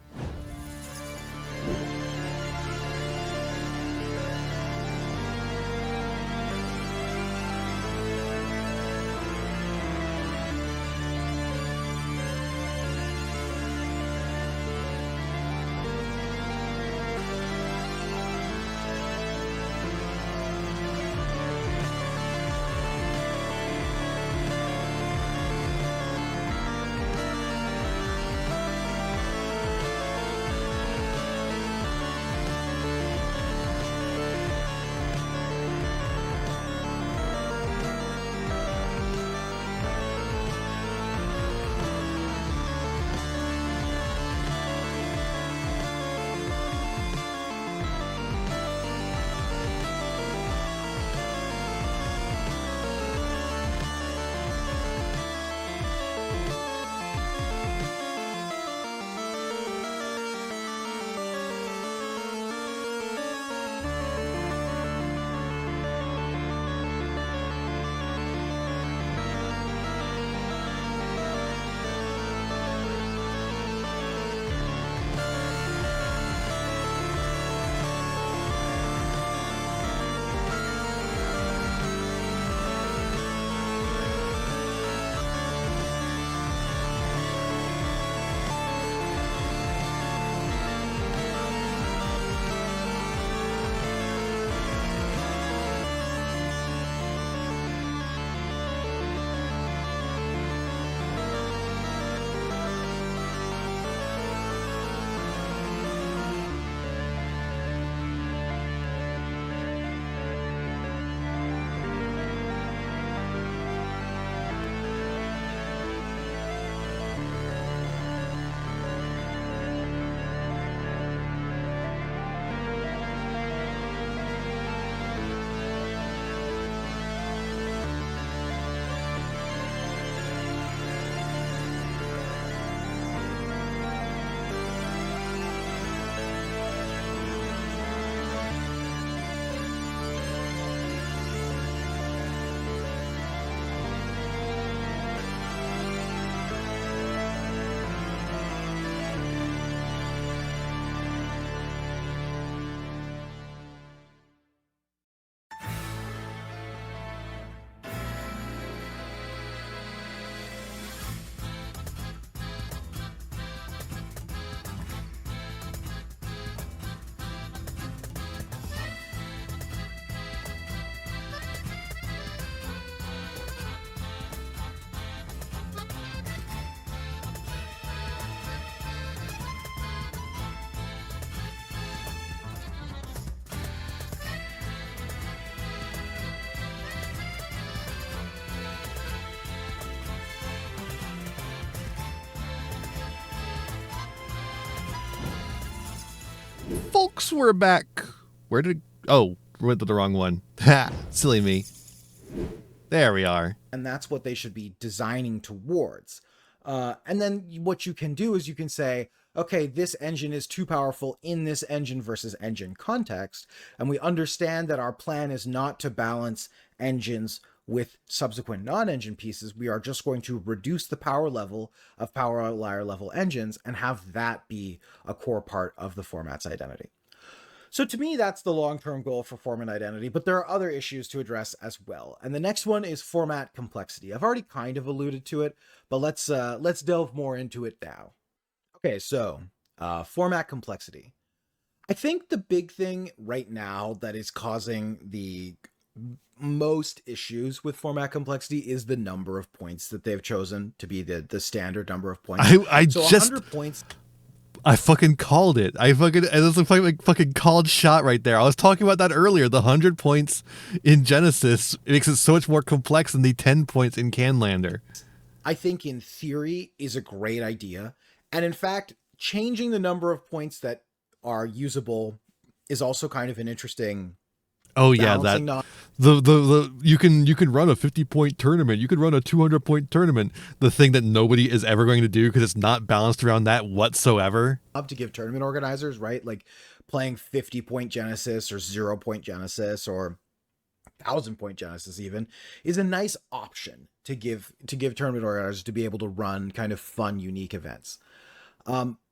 Speaker 1: folks, we're back. Oh, we went to the wrong one. Ha, silly me. There we are.
Speaker 3: And that's what they should be designing towards. And then what you can do is you can say, okay, this engine is too powerful in this engine versus engine context. And we understand that our plan is not to balance engines with subsequent non-engine pieces. We are just going to reduce the power level of power outlier level engines and have that be a core part of the format's identity. So to me, that's the long-term goal for format identity, but there are other issues to address as well. And the next one is format complexity. I've already kind of alluded to it, but let's delve more into it now. Okay, so format complexity. I think the big thing right now that is causing the most issues with format complexity is the number of points that they've chosen to be the standard number of points. So 100 points.
Speaker 1: I fucking called it. That's a fucking called shot right there. I was talking about that earlier. The 100 points in Genesis, it makes it so much more complex than the 10 points in Canlander.
Speaker 3: I think in theory is a great idea. And in fact, changing the number of points that are usable is also kind of an interesting.
Speaker 1: Oh yeah, you can run a 50-point tournament. You could run a 200-point tournament. The thing that nobody is ever going to do because it's not balanced around that whatsoever.
Speaker 3: Up to give tournament organizers, right? Like playing 50-point Genesis or 0-point Genesis or 1,000-point Genesis even is a nice option to give tournament organizers to be able to run kind of fun, unique events.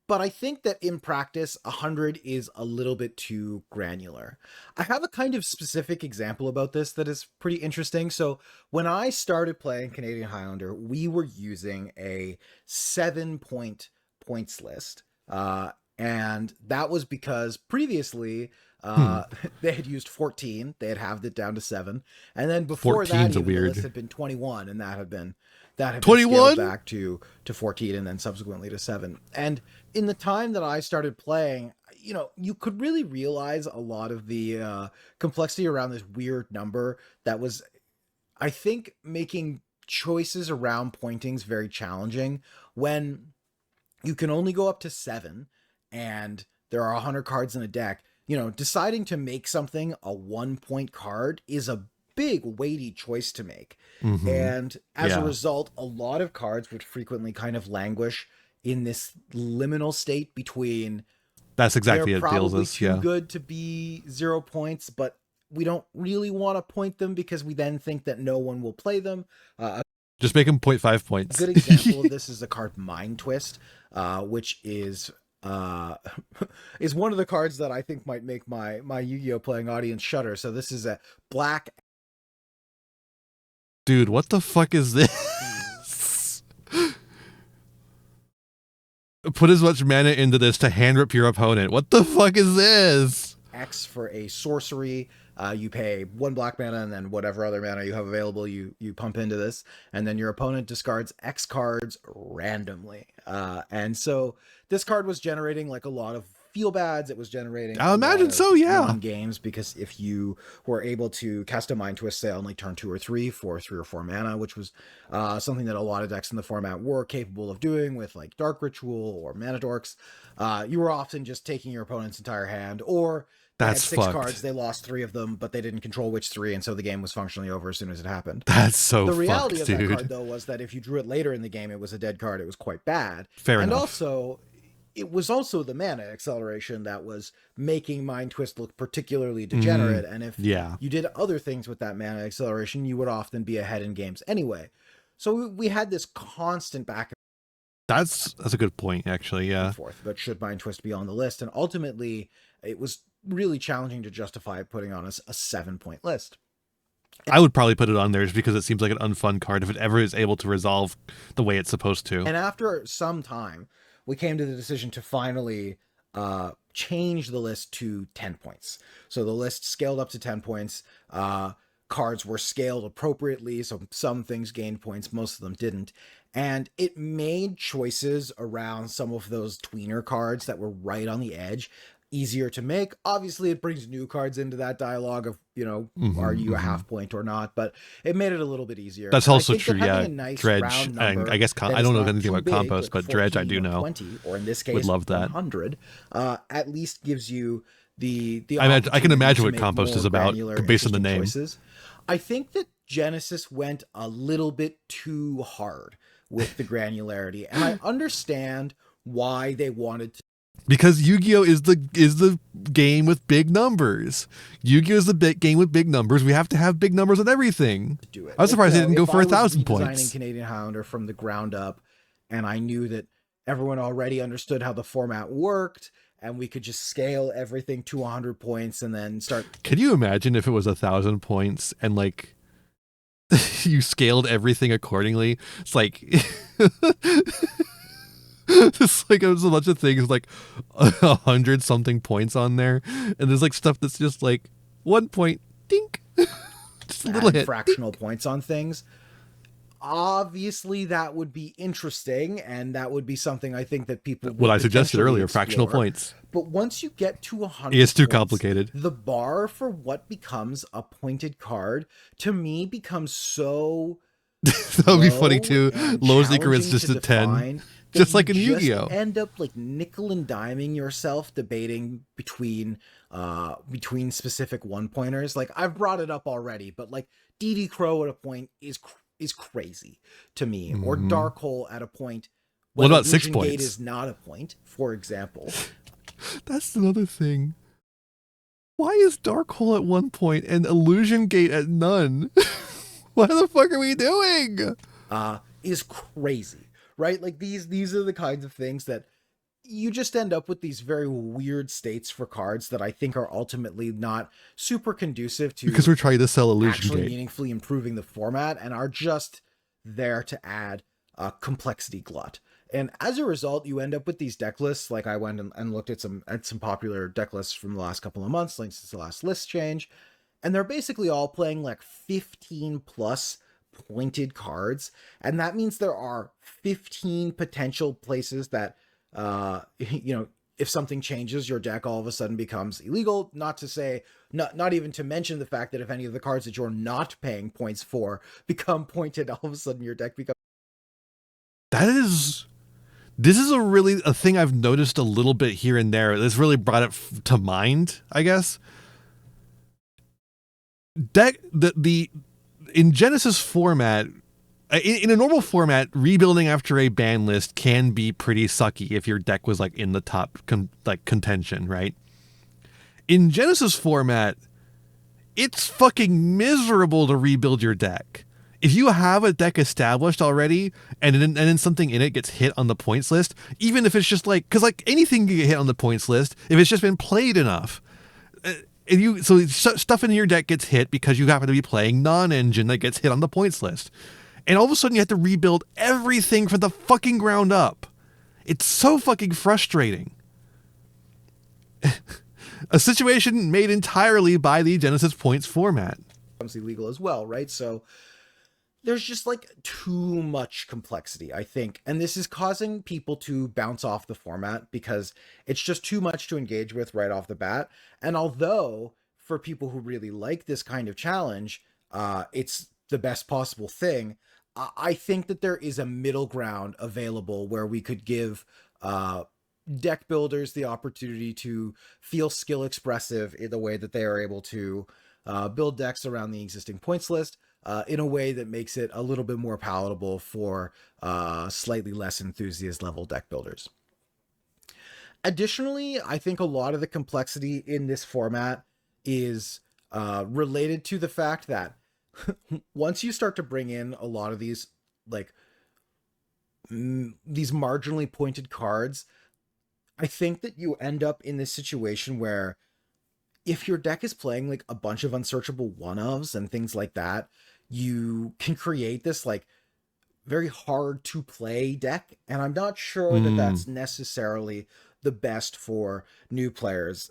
Speaker 3: But I think that in practice, 100 is a little bit too granular. I have a kind of specific example about this that is pretty interesting. So when I started playing Canadian Highlander, we were using a 7-point points list. And that was because previously they had used 14. They had halved it down to 7. And then before that, even the list had been 21, and that had been 21 scaled back to 14 and then subsequently to 7. And in the time that I started playing, you know, you could really realize a lot of the complexity around this weird number that was, I think, making choices around pointings very challenging when you can only go up to 7 and there are 100 cards in a deck. You know, deciding to make something a 1-point card is a big weighty choice to make. Mm-hmm. And as a result, a lot of cards would frequently kind of languish in this liminal state between
Speaker 1: that's exactly
Speaker 3: they're
Speaker 1: it deals
Speaker 3: probably
Speaker 1: us,
Speaker 3: too good to be 0 points, but we don't really want to point them because we then think that no one will play them.
Speaker 1: Just make them 0.5 points.
Speaker 3: A good example of this is the card Mind Twist, which is one of the cards that I think might make my Yu-Gi-Oh playing audience shudder. So this is a black.
Speaker 1: Dude, what the fuck is this? Put as much mana into this to hand rip your opponent. What the fuck is this?
Speaker 3: X for a sorcery. You pay 1 black mana and then whatever other mana you have available, you pump into this, and then your opponent discards X cards randomly. And so this card was generating like a lot of feel bads. It was generating
Speaker 1: I imagine so, yeah,
Speaker 3: games, because if you were able to cast a Mind Twist, say only turn 2 or 3 for 3 or 4 mana, which was something that a lot of decks in the format were capable of doing with like Dark Ritual or Mana Dorks, you were often just taking your opponent's entire hand, or
Speaker 1: that's
Speaker 3: 6
Speaker 1: fucked.
Speaker 3: cards, they lost 3 of them, but they didn't control which 3, and so the game was functionally over as soon as it happened.
Speaker 1: That's so
Speaker 3: the reality
Speaker 1: fucked,
Speaker 3: of
Speaker 1: dude.
Speaker 3: that card, though, was that if you drew it later in the game, it was a dead card. It was quite bad.
Speaker 1: Fair
Speaker 3: and
Speaker 1: enough.
Speaker 3: Also, it was also the mana acceleration that was making Mind Twist look particularly degenerate. And if you did other things with that mana acceleration, you would often be ahead in games anyway. So we had this constant back.
Speaker 1: That's a good point, actually. Yeah.
Speaker 3: Forth, but should Mind Twist be on the list? And ultimately, it was really challenging to justify putting on a 7-point list.
Speaker 1: I would probably put it on there just because it seems like an unfun card if it ever is able to resolve the way it's supposed to.
Speaker 3: And after some time, we came to the decision to finally change the list to 10 points. So the list scaled up to 10 points. Cards were scaled appropriately, so some things gained points, most of them didn't. And it made choices around some of those tweener cards that were right on the edge easier to make. Obviously, it brings new cards into that dialogue of, you know, are you a half point or not? But it made it a little bit easier.
Speaker 1: That's also true, yeah. Nice Dredge, and I guess I don't know anything about compost, but Dredge I do know.
Speaker 3: 20, or in this case,
Speaker 1: would love that.
Speaker 3: 100, at least gives you
Speaker 1: I can imagine
Speaker 3: to
Speaker 1: what
Speaker 3: make
Speaker 1: Compost
Speaker 3: more
Speaker 1: is about
Speaker 3: granular,
Speaker 1: based on the
Speaker 3: interesting
Speaker 1: name.
Speaker 3: choices. I think that Genesis went a little bit too hard with the granularity, and I understand why they wanted to.
Speaker 1: Because Yu-Gi-Oh is the game with big numbers. Yu-Gi-Oh is the big game with big numbers. We have to have big numbers on everything.
Speaker 3: Do it.
Speaker 1: I was surprised they didn't go for
Speaker 3: If I was
Speaker 1: 1,000
Speaker 3: redesigning
Speaker 1: points.
Speaker 3: Canadian Highlander from the ground up, and I knew that everyone already understood how the format worked, and we could just scale everything to 100 points and then start.
Speaker 1: Can you imagine if it was 1,000 points and like you scaled everything accordingly? It's like it's like there's a bunch of things like 100 something points on there, and there's like stuff that's just like 1 point, dink, just a little hit,
Speaker 3: fractional
Speaker 1: dink.
Speaker 3: points on things. Obviously, that would be interesting, and that would be something I think that people.
Speaker 1: What I suggested earlier,
Speaker 3: explore.
Speaker 1: fractional points.
Speaker 3: But once you get to 100,
Speaker 1: it's too
Speaker 3: points,
Speaker 1: complicated.
Speaker 3: The bar for what becomes a pointed card to me becomes so.
Speaker 1: That would be funny too. Lowest increments just to 10. Just like in Yu-Gi-Oh!
Speaker 3: End up like nickel and diming yourself debating between specific one pointers. Like I've brought it up already, but like DD Crow at a point is crazy to me, or Dark Hole at a point.
Speaker 1: What about 6
Speaker 3: Illusion
Speaker 1: points?
Speaker 3: Gate is not a point, for example.
Speaker 1: That's another thing. Why is Dark Hole at 1 point and Illusion Gate at none? What the fuck are we doing?
Speaker 3: Is crazy, right? Like these are the kinds of things that you just end up with, these very weird states for cards that I think are ultimately not super conducive to,
Speaker 1: because we're trying to sell Illusion
Speaker 3: actually
Speaker 1: Gate,
Speaker 3: meaningfully improving the format, and are just there to add a complexity glut. And as a result, you end up with these deck lists. Like I went and looked at some popular deck lists from the last couple of months, like since the last list change, and they're basically all playing like 15 plus pointed cards, and that means there are 15 potential places that if something changes, your deck all of a sudden becomes illegal. Not even to mention the fact that if any of the cards that you're not paying points for become pointed, all of a sudden your deck becomes.
Speaker 1: This is a thing I've noticed a little bit here and there. This really brought it to mind, I guess. In Genesis format, in a normal format, rebuilding after a ban list can be pretty sucky if your deck was like in the top contention, right? In Genesis format, it's fucking miserable to rebuild your deck. If you have a deck established already and then something in it gets hit on the points list, even if it's just like, because like anything can get hit on the points list if it's just been played enough. So stuff in your deck gets hit because you happen to be playing non-engine that gets hit on the points list. And all of a sudden you have to rebuild everything from the fucking ground up. It's so fucking frustrating. A situation made entirely by the Genesis points format.
Speaker 3: Becomes illegal as well, right? So there's just like too much complexity, I think. And this is causing people to bounce off the format because it's just too much to engage with right off the bat. And although for people who really like this kind of challenge, it's the best possible thing, I think that there is a middle ground available where we could give deck builders the opportunity to feel skill expressive in the way that they are able to build decks around the existing points list, in a way that makes it a little bit more palatable for slightly less enthusiast level deck builders. Additionally, I think a lot of the complexity in this format is related to the fact that once you start to bring in a lot of these these marginally pointed cards, I think that you end up in this situation where if your deck is playing like a bunch of unsearchable one-ofs and things like that, you can create this like very hard to play deck. And I'm not sure that that's necessarily the best for new players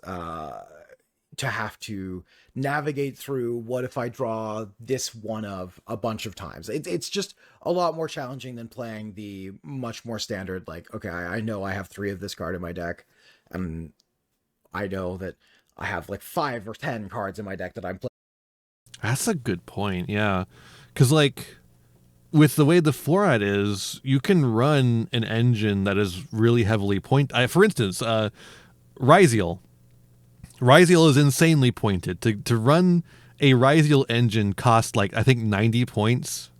Speaker 3: to have to navigate through. What if I draw this one of a bunch of times? It's just a lot more challenging than playing the much more standard, like, okay, I know I have 3 of this card in my deck, and I know that I have like 5 or 10 cards in my deck that I'm playing.
Speaker 1: That's a good point, yeah. Because, like, with the way the format is, you can run an engine that is really heavily for instance, Ryziel. Ryziel is insanely pointed. To run a Ryziel engine costs like, I think 90 points.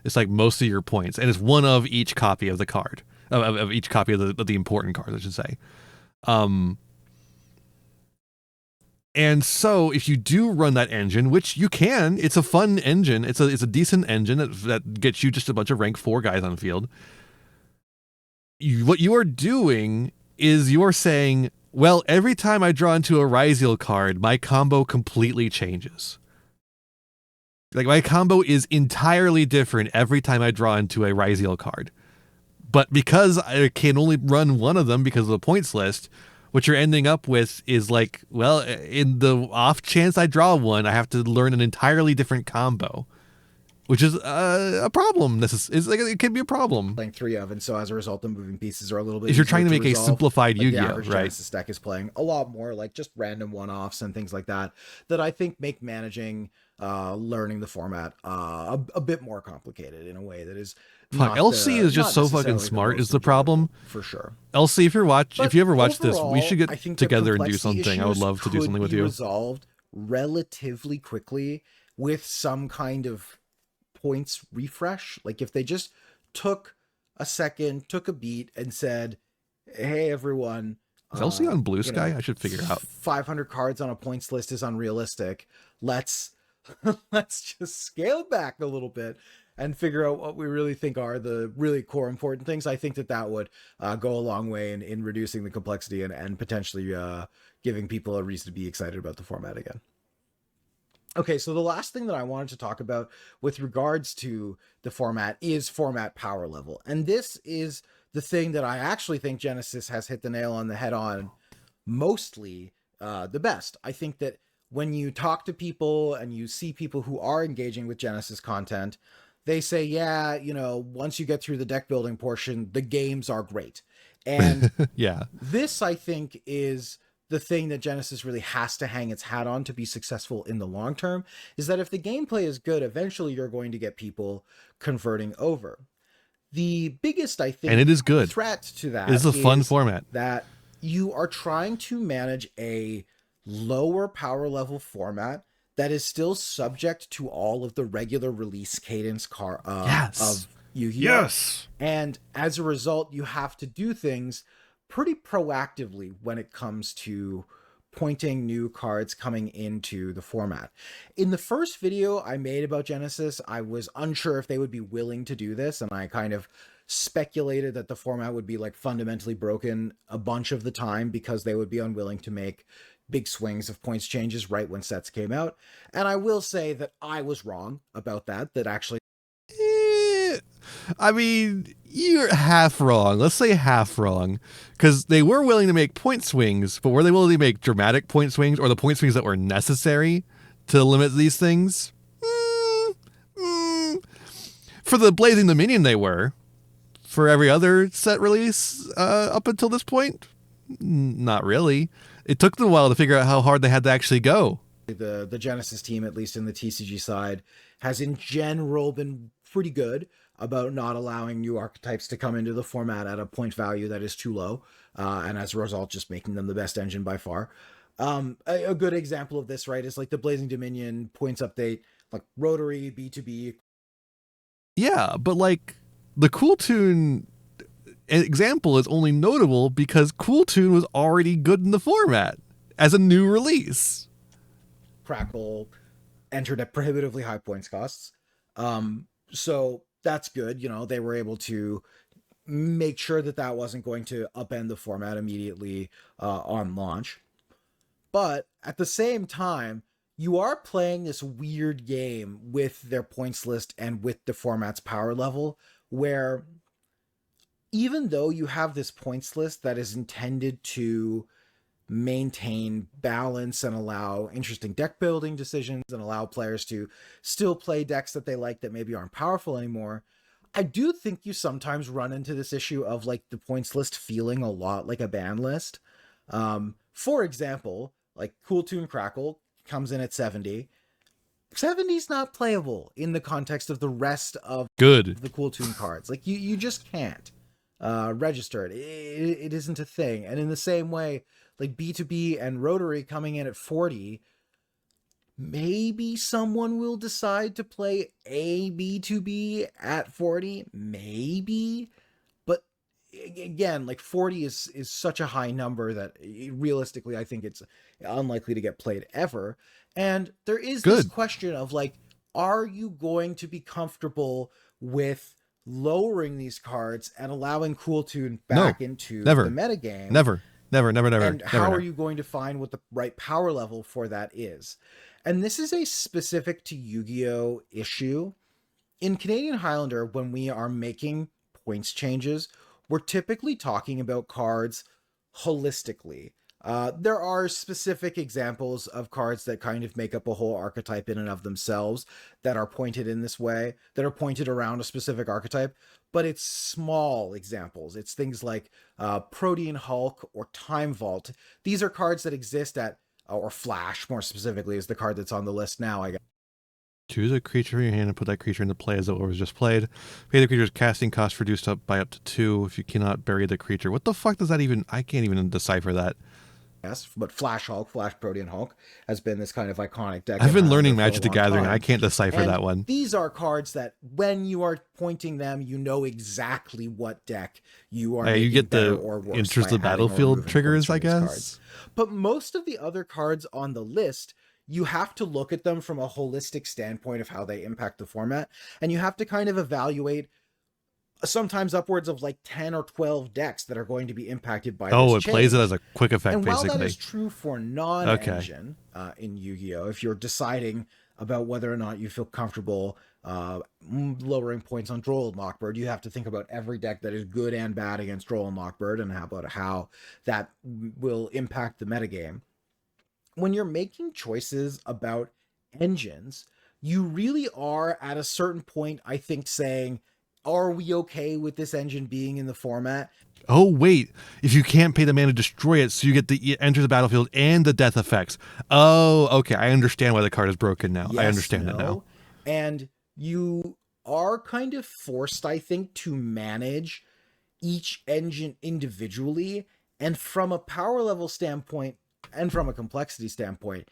Speaker 1: It's like most of your points, and it's one of each copy of the card, of each copy of the important cards, I should say. And so if you do run that engine, which you can, it's a fun engine. It's a decent engine that gets you just a bunch of rank 4 guys on the field. What you are doing is you're saying, well, every time I draw into a Ryziel card, my combo completely changes. Like, my combo is entirely different every time I draw into a Ryziel card. But because I can only run one of them because of the points list, what you're ending up with is like, well, in the off chance I draw one, I have to learn an entirely different combo, which is a problem. It can be a problem.
Speaker 3: Playing 3 of, and so as a result, the moving pieces are a little bit.
Speaker 1: If you're trying to make a simplified
Speaker 3: like
Speaker 1: Yu-Gi-Oh,
Speaker 3: right? Genesis deck is playing a lot more like just random one-offs and things like that I think make managing, learning the format a bit more complicated in a way that is.
Speaker 1: LC is just so fucking smart is the problem.
Speaker 3: For sure.
Speaker 1: LC, if you ever watch this, we should get together and do something. I would love to do something with you.
Speaker 3: Resolved relatively quickly with some kind of points refresh. Like if they just took a second, took a beat and said, hey, everyone.
Speaker 1: Is LC on Blue Sky? I should figure out.
Speaker 3: 500 cards on a points list is unrealistic. Let's just scale it back a little bit and figure out what we really think are the really core important things. I think that would go a long way in reducing the complexity and potentially giving people a reason to be excited about the format again. Okay, so the last thing that I wanted to talk about with regards to the format is format power level. And this is the thing that I actually think Genesis has hit the nail on the head on mostly the best. I think that when you talk to people and you see people who are engaging with Genesis content, they say, yeah, once you get through the deck building portion, the games are great. And
Speaker 1: yeah,
Speaker 3: this, I think, is the thing that Genesis really has to hang its hat on to be successful in the long term, is that if the gameplay is good, eventually you're going to get people converting over. The biggest, I think,
Speaker 1: and it is good
Speaker 3: threat to that
Speaker 1: is a fun format.
Speaker 3: That you are trying to manage a lower power level format that is still subject to all of the regular release cadence of Yu-Gi-Oh!
Speaker 1: Yes.
Speaker 3: And as a result, you have to do things pretty proactively when it comes to pointing new cards coming into the format. In the first video I made about Genesis, I was unsure if they would be willing to do this, and I kind of speculated that the format would be like fundamentally broken a bunch of the time because they would be unwilling to make big swings of points changes right when sets came out. And I will say that I was wrong about that actually.
Speaker 1: I mean, you're half wrong. Let's say half wrong, because they were willing to make point swings, but were they willing to make dramatic point swings or the point swings that were necessary to limit these things? For the Blazing Dominion, they were. For every other set release up until this point, not really. It took them a while to figure out how hard they had to actually go.
Speaker 3: The Genesis team, at least in the TCG side, has in general been pretty good about not allowing new archetypes to come into the format at a point value that is too low, and as a result, just making them the best engine by far. A good example of this, right, is like the Blazing Dominion points update, like Rotary, B2B.
Speaker 1: Yeah, but like the Cool Tune example is only notable because Cool Tune was already good in the format as a new release.
Speaker 3: Crackle entered at prohibitively high points costs. So that's good. They were able to make sure that wasn't going to upend the format immediately on launch. But at the same time, you are playing this weird game with their points list and with the format's power level, where even though you have this points list that is intended to maintain balance and allow interesting deck building decisions and allow players to still play decks that they like that maybe aren't powerful anymore, I do think you sometimes run into this issue of like the points list feeling a lot like a ban list. For example, like Cool Tune Crackle comes in at 70. 70 is not playable in the context of the rest of the Cool Tune cards. Like you just can't register it. It isn't a thing. And in the same way, like B2B and Rotary coming in at 40, maybe someone will decide to play a B2B at 40, maybe. But again, like 40 is such a high number that realistically I think it's unlikely to get played ever. And there is this question of like, are you going to be comfortable with lowering these cards and allowing Cool Tune back into the metagame?
Speaker 1: Never.
Speaker 3: And how are you going to find what the right power level for that is? And this is a specific to Yu-Gi-Oh issue. In Canadian Highlander, when we are making points changes, we're typically talking about cards holistically. There are specific examples of cards that kind of make up a whole archetype in and of themselves that are pointed in this way, that are pointed around a specific archetype, but it's small examples. It's things like Protean Hulk or Time Vault. These are cards that exist at, or Flash more specifically is the card that's on the list now, I guess.
Speaker 1: Choose a creature in your hand and put that creature into play as though it was just played. Pay the creature's casting cost reduced up by up to 2 if you cannot bury the creature. What the fuck does that even... I can't even decipher that.
Speaker 3: Yes, but Flash Hulk, Flash Protean Hulk, has been this kind of iconic deck.
Speaker 1: I've been learning Magic the Gathering. I can't decipher that one.
Speaker 3: These are cards that, when you are pointing them, you know exactly what deck you are.
Speaker 1: You get the Interest of Battlefield triggers, I guess.
Speaker 3: Cards. But most of the other cards on the list, you have to look at them from a holistic standpoint of how they impact the format, and you have to kind of evaluate sometimes upwards of like 10 or 12 decks that are going to be impacted by this change.
Speaker 1: Plays it as a quick effect,
Speaker 3: and
Speaker 1: basically.
Speaker 3: While that is true for non-engine in Yu-Gi-Oh, if you're deciding about whether or not you feel comfortable lowering points on Droll and Lockbird, you have to think about every deck that is good and bad against Droll and Lockbird and how that will impact the metagame. When you're making choices about engines, you really are at a certain point, I think, saying, are we okay with this engine being in the format?
Speaker 1: Oh, wait. If you can't pay the mana to destroy it, so you get the enter the battlefield and the death effects. Oh, okay. I understand why the card is broken now.
Speaker 3: Yes,
Speaker 1: I understand it now.
Speaker 3: And you are kind of forced, I think, to manage each engine individually. And from a power level standpoint and from a complexity standpoint,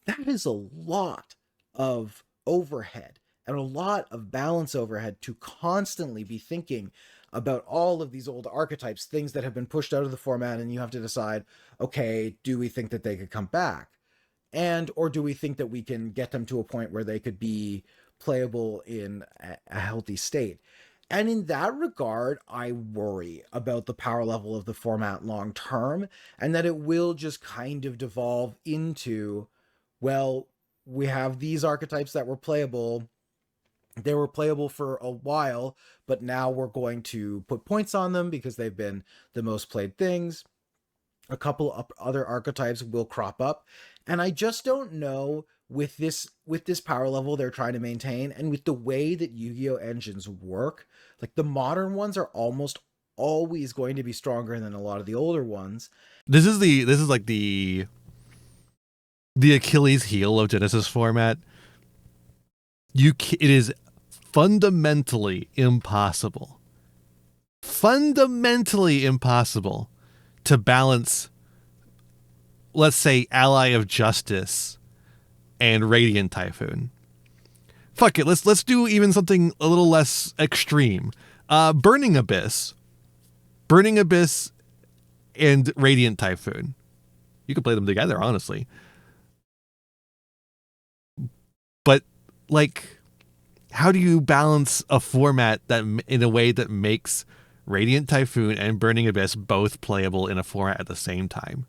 Speaker 3: that is a lot of overhead and a lot of balance overhead to constantly be thinking about all of these old archetypes, things that have been pushed out of the format, and you have to decide, okay, do we think that they could come back? Or do we think that we can get them to a point where they could be playable in a healthy state? And in that regard, I worry about the power level of the format long term, and that it will just kind of devolve into, well, we have these archetypes that were playable. They were playable for a while, but now we're going to put points on them because they've been the most played things. A couple of other archetypes will crop up. And I just don't know with this power level they're trying to maintain, and with the way that Yu-Gi-Oh engines work, like the modern ones are almost always going to be stronger than a lot of the older ones.
Speaker 1: This is like the Achilles heel of Genesis format. It is fundamentally impossible to balance, let's say, Ally of Justice and Radiant Typhoon. Fuck it, let's do even something a little less extreme. Burning Abyss and Radiant Typhoon. You could play them together, honestly. But like, how do you balance a format that in a way that makes Radiant Typhoon and Burning Abyss both playable in a format at the same time?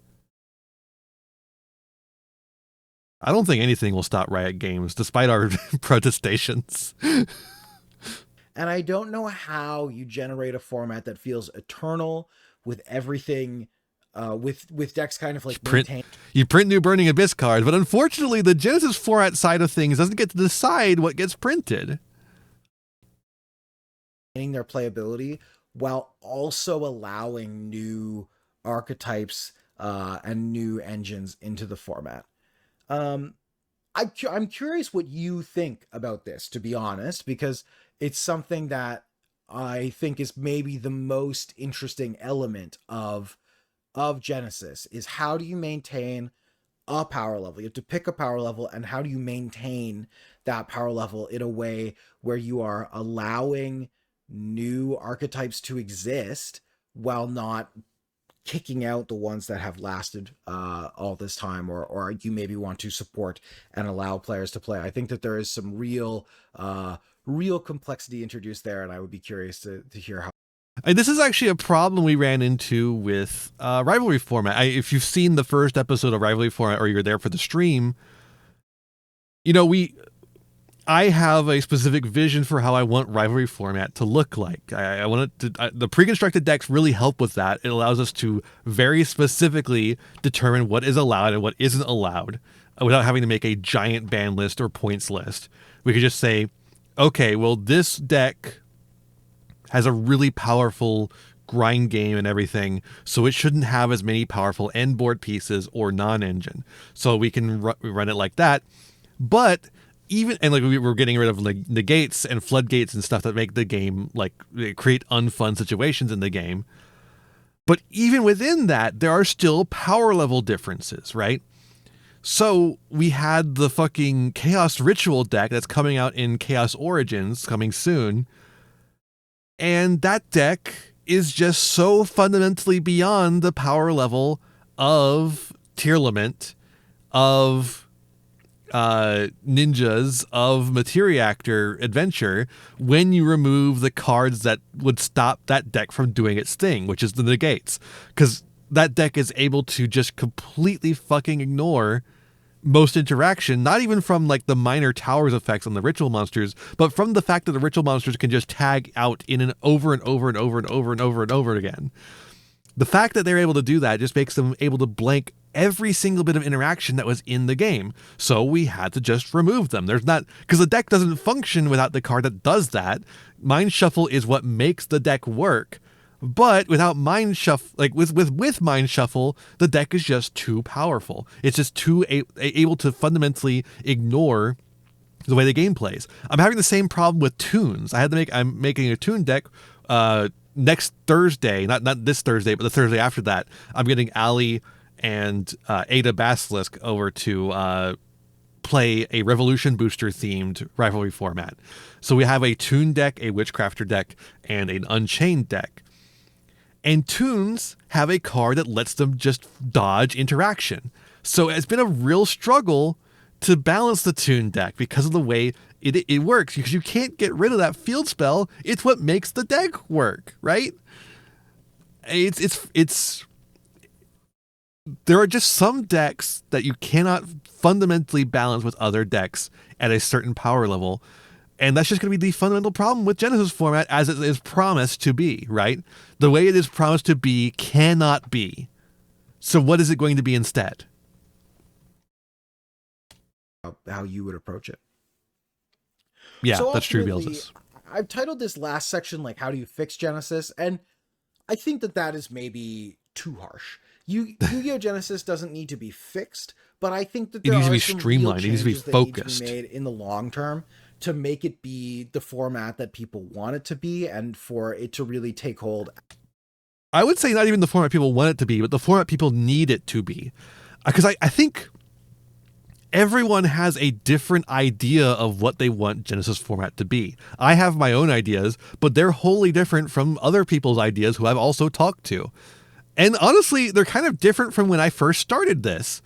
Speaker 1: I don't think anything will stop Riot Games, despite our protestations.
Speaker 3: And I don't know how you generate a format that feels eternal with everything, with decks kind of like
Speaker 1: you print new Burning Abyss cards, but unfortunately the Genesis format side of things doesn't get to decide what gets printed.
Speaker 3: Their playability while also allowing new archetypes and new engines into the format. I'm curious what you think about this, to be honest, because it's something that I think is maybe the most interesting element of of Genesis is how do you maintain a power level? You have to pick a power level, and how do you maintain that power level in a way where you are allowing new archetypes to exist while not kicking out the ones that have lasted all this time, or you maybe want to support and allow players to play. I think that there is some real complexity introduced there, and I would be curious to hear how.
Speaker 1: And this is actually a problem we ran into with Rivalry format. If you've seen the first episode of Rivalry format, or you're there for the stream, you know, I have a specific vision for how I want Rivalry format to look like. I want it to, the pre-constructed decks really help with that. It allows us to very specifically determine what is allowed and what isn't allowed without having to make a giant ban list or points list. We could just say, okay, well, this deck has a really powerful grind game and everything, so it shouldn't have as many powerful end board pieces or non-engine. So we can run it like that. But even, and like we're getting rid of negates and floodgates and stuff that make the game, like, create unfun situations in the game. But even within that, there are still power level differences, right? So we had the fucking Chaos Ritual deck that's coming out in Chaos Origins coming soon. And that deck is just so fundamentally beyond the power level of Tearlament, of Ninjas, of Materiactor Adventure, when you remove the cards that would stop that deck from doing its thing, which is the negates. Because that deck is able to just completely fucking ignore most interaction, not even from like the minor towers effects on the ritual monsters, but from the fact that the ritual monsters can just tag out in an over and over and over and over and over and over again. The fact that they're able to do that just makes them able to blank every single bit of interaction that was in the game. So we had to just remove them. There's not, because the deck doesn't function without the card that does that. Mind Shuffle is what makes the deck work. But without Mind Shuffle, like with Mind Shuffle, the deck is just too powerful. It's just too able to fundamentally ignore the way the game plays. I'm having the same problem with tunes. I'm making a tune deck next Thursday, not this Thursday, but the Thursday after that. I'm getting Ali and Ada Basilisk over to play a Revolution Booster themed Rivalry format. So we have a tune deck, a Witchcrafter deck, and an Unchained deck. And tunes have a card that lets them just dodge interaction. So it's been a real struggle to balance the tune deck because of the way it works, because you can't get rid of that field spell. It's what makes the deck work, right? It's there are just some decks that you cannot fundamentally balance with other decks at a certain power level. And that's just going to be the fundamental problem with Genesis format as it is promised to be, right? The way it is promised to be cannot be. So what is it going to be instead?
Speaker 3: How you would approach it.
Speaker 1: Yeah,
Speaker 3: so
Speaker 1: that's true, Beelzus.
Speaker 3: I've titled this last section, like, how do you fix Genesis? And I think that is maybe too harsh. Yu-Gi-Oh! Genesis doesn't need to be fixed, but I think that there
Speaker 1: needs to
Speaker 3: are
Speaker 1: be
Speaker 3: some
Speaker 1: streamlined.
Speaker 3: real
Speaker 1: It needs to be
Speaker 3: changes that
Speaker 1: focused.
Speaker 3: need to be made in the long term to make it be the format that people want it to be, and for it to really take hold.
Speaker 1: I would say not even the format people want it to be, but the format people need it to be. Because I think everyone has a different idea of what they want Genesis format to be. I have my own ideas, but they're wholly different from other people's ideas who I've also talked to. And honestly, they're kind of different from when I first started this.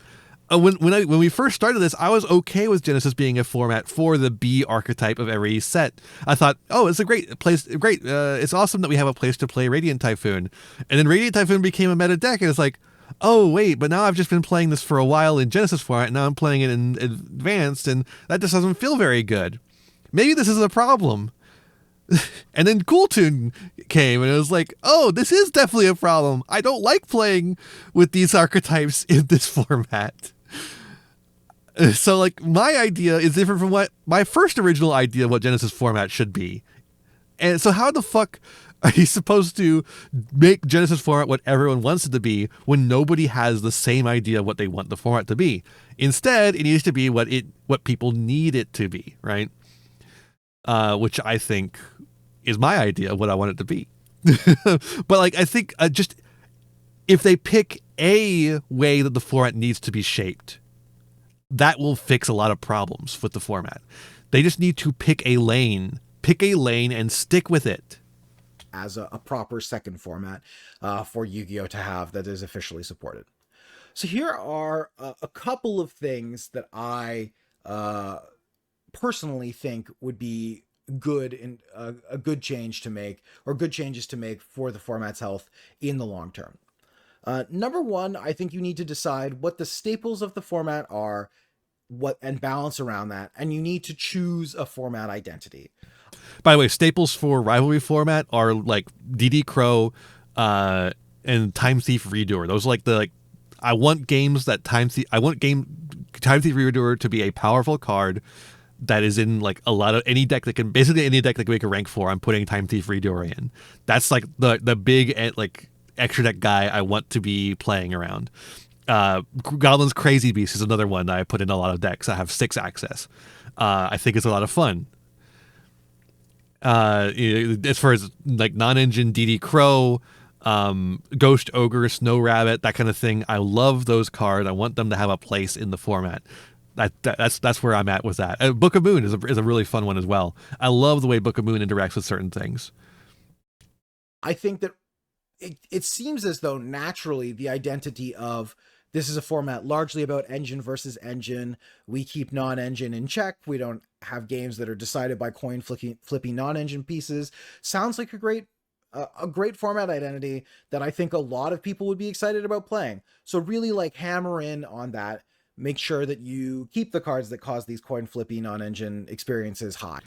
Speaker 1: When we first started this, I was okay with Genesis being a format for the B archetype of every set. I thought, oh, it's a great place. It's awesome that we have a place to play Radiant Typhoon. And then Radiant Typhoon became a meta deck, and it's like, oh, wait, but now I've just been playing this for a while in Genesis format, and now I'm playing it in Advanced, and that just doesn't feel very good. Maybe this is a problem. And then Cool Tune came, and it was like, oh, this is definitely a problem. I don't like playing with these archetypes in this format. So, like, my idea is different from what my first original idea of what Genesis format should be. And so how the fuck are you supposed to make Genesis format what everyone wants it to be when nobody has the same idea of what they want the format to be? Instead, it needs to be what people need it to be, right? Which I think is my idea of what I want it to be. But, like, I think just if they pick a way that the format needs to be shaped, that will fix a lot of problems with the format. They just need to pick a lane and stick with it.
Speaker 3: As a proper second format for Yu-Gi-Oh to have that is officially supported. So here are a couple of things that I personally think would be good and a good change to make, or good changes to make for the format's health in the long term. Number one, I think you need to decide what the staples of the format are, and balance around that, and you need to choose a format identity.
Speaker 1: By the way, staples for rivalry format are like DD Crow and Time Thief Redoer. Those are like I want games that Time Thief Redoer to be a powerful card that is in like a lot of any deck that can make a rank 4. I'm putting Time Thief Redoer in. That's like the big like extra deck guy I want to be playing around. Goblin's Crazy Beast is another one that I put in a lot of decks. I have 6 access. I think it's a lot of fun. As far as like non-engine DD Crow, Ghost Ogre, Snow Rabbit, that kind of thing, I love those cards. I want them to have a place in the format. That's where I'm at with that. Book of Moon is a really fun one as well. I love the way Book of Moon interacts with certain things.
Speaker 3: I think that it seems as though naturally the identity of this is a format largely about engine versus engine. We keep non-engine in check. We don't have games that are decided by coin flipping non-engine pieces. Sounds like a great format identity that I think a lot of people would be excited about playing. So really like hammer in on that. Make sure that you keep the cards that cause these coin flipping non-engine experiences high.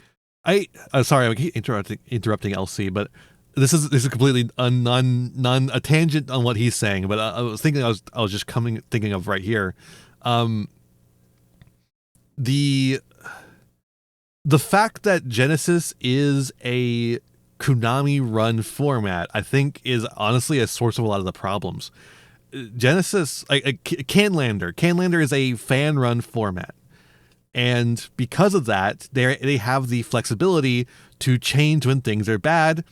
Speaker 1: Sorry, I keep interrupting LC, but this is completely a tangent on what he's saying, but I was thinking I was just thinking of right here. The fact that Genesis is a Konami run format, I think, is honestly a source of a lot of the problems. Genesis, Canlander is a fan run format. And because of that, they have the flexibility to change when things are bad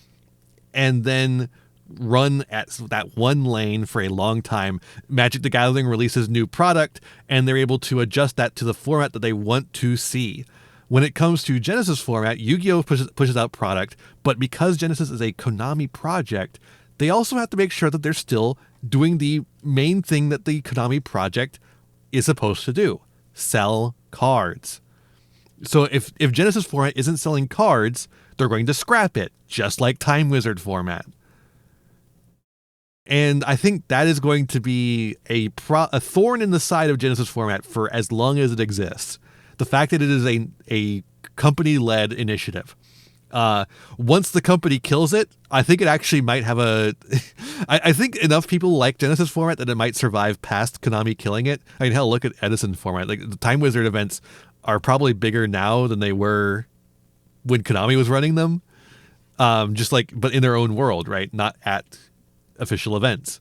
Speaker 1: and then run at that one lane for a long time. Magic the Gathering releases new product, and they're able to adjust that to the format that they want to see. When it comes to Genesis format, Yu-Gi-Oh! Pushes out product, but because Genesis is a Konami project, they also have to make sure that they're still doing the main thing that the Konami project is supposed to do: sell cards. So if Genesis format isn't selling cards, they're going to scrap it, just like Time Wizard format. And I think that is going to be a thorn in the side of Genesis format for as long as it exists. The fact that it is a company-led initiative. Once the company kills it, I think it actually might have I think enough people like Genesis format that it might survive past Konami killing it. I mean, hell, look at Edison format. Like, the Time Wizard events are probably bigger now than they were when Konami was running them. But in their own world, right? Not at official events.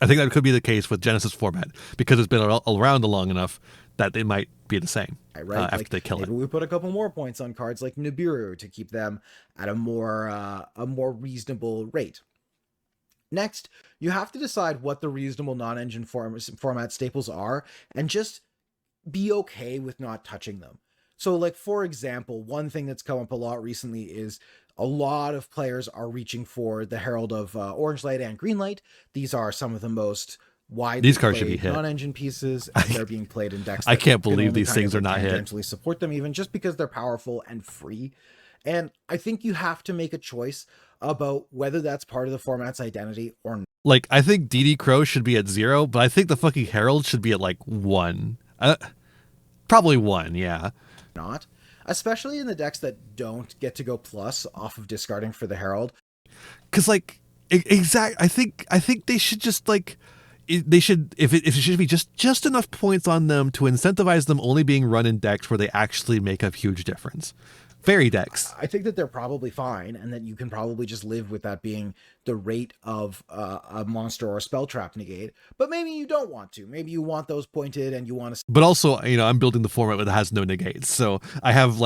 Speaker 1: I think that could be the case with Genesis format because it's been around long enough that it might be the same after they kill it.
Speaker 3: Maybe we put a couple more points on cards like Nibiru to keep them at a more reasonable rate. Next, you have to decide what the reasonable non-engine format staples are and just be okay with not touching them. So, like, for example, one thing that's come up a lot recently is a lot of players are reaching for the Herald of Orange Light and Green Light. These are some of the most widely
Speaker 1: these cards should be hit.
Speaker 3: Non-engine pieces, and they're being played in decks.
Speaker 1: I can't believe these things are not hit.
Speaker 3: Tangentially support them, even just because they're powerful and free. And I think you have to make a choice about whether that's part of the format's identity or not.
Speaker 1: Like, I think DD Crow should be at 0, but I think the fucking Herald should be at like 1. Probably 1, yeah.
Speaker 3: Not, especially in the decks that don't get to go plus off of discarding for the Herald.
Speaker 1: Because, like, I think they should just, like, they should, if it should be just enough points on them to incentivize them only being run in decks where they actually make a huge difference. Fairy decks.
Speaker 3: I think that they're probably fine, and that you can probably just live with that being the rate of a monster or a spell trap negate. But maybe you don't want to. Maybe you want those pointed, and you want to.
Speaker 1: But also, I'm building the format that has no negates, so I have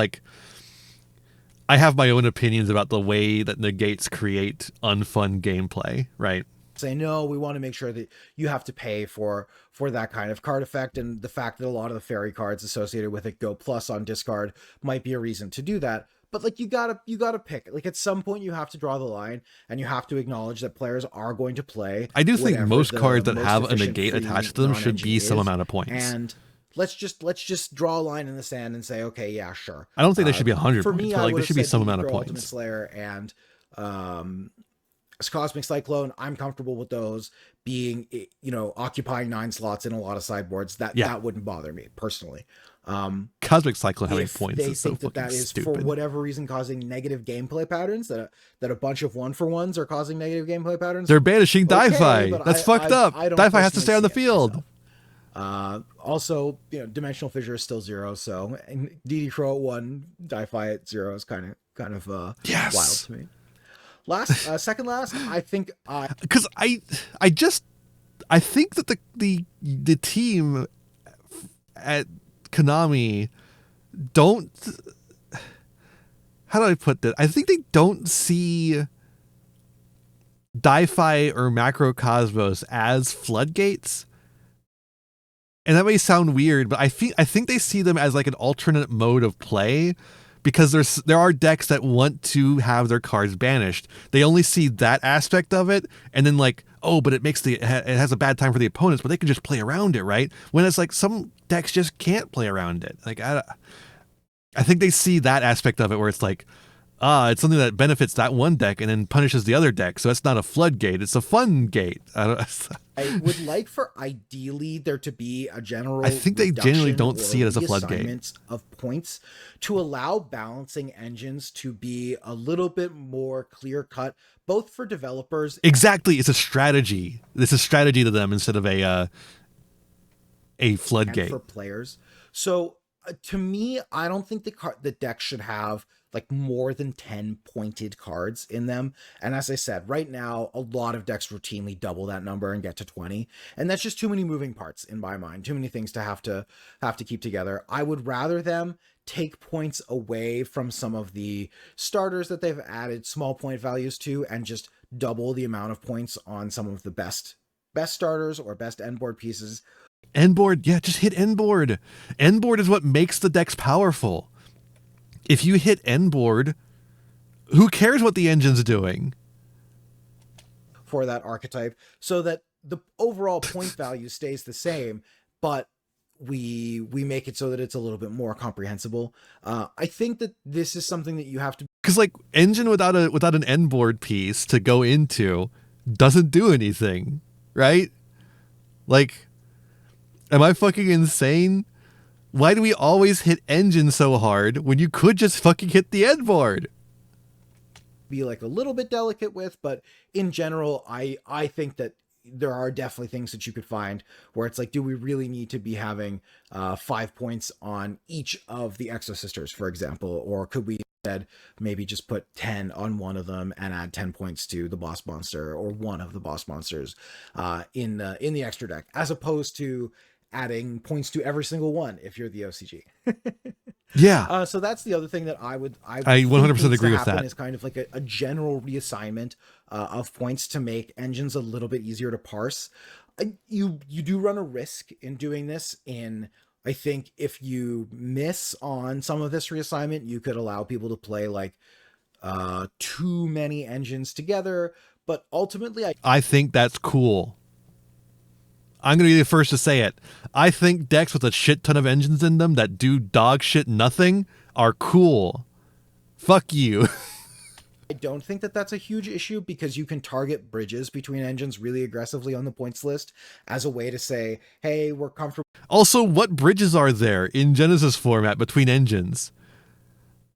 Speaker 1: my own opinions about the way that negates create unfun gameplay, right?
Speaker 3: say, no, we want to make sure that you have to pay for that kind of card effect, and the fact that a lot of the fairy cards associated with it go plus on discard might be a reason to do that. But like, you gotta pick. Like, at some point you have to draw the line, and you have to acknowledge that players are going to play.
Speaker 1: I do think most cards that have a negate attached to them should be some amount of points.
Speaker 3: And let's just draw a line in the sand and say, okay, yeah, sure.
Speaker 1: I don't think they should be 100
Speaker 3: for
Speaker 1: points,
Speaker 3: me,
Speaker 1: but like, there should be some
Speaker 3: Yugioh
Speaker 1: amount of
Speaker 3: Ultimate
Speaker 1: points.
Speaker 3: Slayer and Cosmic Cyclone, I'm comfortable with those being, you know, occupying 9 slots in a lot of sideboards. That wouldn't bother me personally.
Speaker 1: Cosmic Cyclone having
Speaker 3: if
Speaker 1: points
Speaker 3: they
Speaker 1: is so
Speaker 3: think that
Speaker 1: fucking
Speaker 3: is
Speaker 1: stupid.
Speaker 3: for whatever reason causing negative gameplay patterns, that a bunch of 1-for-1s are causing negative gameplay patterns.
Speaker 1: They're banishing Di-Fi.
Speaker 3: But
Speaker 1: That's fucked up. Di-Fi has to stay on the field.
Speaker 3: Also, you know, Dimensional Fissure is still 0, so and DD Crow at 1, Di-Fi at 0 is kind of wild to me. Second last, I think
Speaker 1: because I think that the team at Konami don't, how do I put that? I think they don't see Di-Fi or Macrocosmos as floodgates. And that may sound weird, but I think they see them as like an alternate mode of play, because there are decks that want to have their cards banished. They only see that aspect of it, and then like, oh, but it has a bad time for the opponents, but they can just play around it, right? When it's like some decks just can't play around it. Like I think they see that aspect of it where it's like, it's something that benefits that one deck and then punishes the other deck. So it's not a floodgate; it's a fun gate. I
Speaker 3: would like for ideally there to be a general.
Speaker 1: I think they generally don't see it as a floodgate
Speaker 3: of points to allow balancing engines to be a little bit more clear cut, both for developers.
Speaker 1: Exactly, it's a strategy. It's a strategy to them instead of a floodgate
Speaker 3: for players. So to me, I don't think the deck should have like more than 10 pointed cards in them. And as I said, right now, a lot of decks routinely double that number and get to 20. And that's just too many moving parts in my mind, too many things to have to keep together. I would rather them take points away from some of the starters that they've added small point values to, and just double the amount of points on some of the best starters or best end board pieces.
Speaker 1: End board, yeah, just hit end board. End board is what makes the decks powerful. If you hit end board, who cares what the engine's doing?
Speaker 3: For that archetype, so that the overall point value stays the same, but we make it so that it's a little bit more comprehensible. I think that this is something that you have to,
Speaker 1: because like engine without an end board piece to go into doesn't do anything, right? Like, am I fucking insane? Why do we always hit engine so hard when you could just fucking hit the end board?
Speaker 3: Be like a little bit delicate with, but in general, I think that there are definitely things that you could find where it's like, do we really need to be having 5 points on each of the Exosisters, for example, or could we instead maybe just put 10 on one of them and add 10 points to the boss monster or one of the boss monsters in the extra deck, as opposed to adding points to every single one if you're the OCG.
Speaker 1: Yeah.
Speaker 3: So that's the other thing that I
Speaker 1: 100% agree with that.
Speaker 3: Is kind of like a general reassignment of points to make engines a little bit easier to parse. You do run a risk in doing this. I think if you miss on some of this reassignment, you could allow people to play like too many engines together. But ultimately,
Speaker 1: I think that's cool. I'm going to be the first to say it. I think decks with a shit ton of engines in them that do dog shit nothing are cool. Fuck you.
Speaker 3: I don't think that that's a huge issue, because you can target bridges between engines really aggressively on the points list as a way to say, hey, we're comfortable.
Speaker 1: Also, what bridges are there in Genesis format between engines?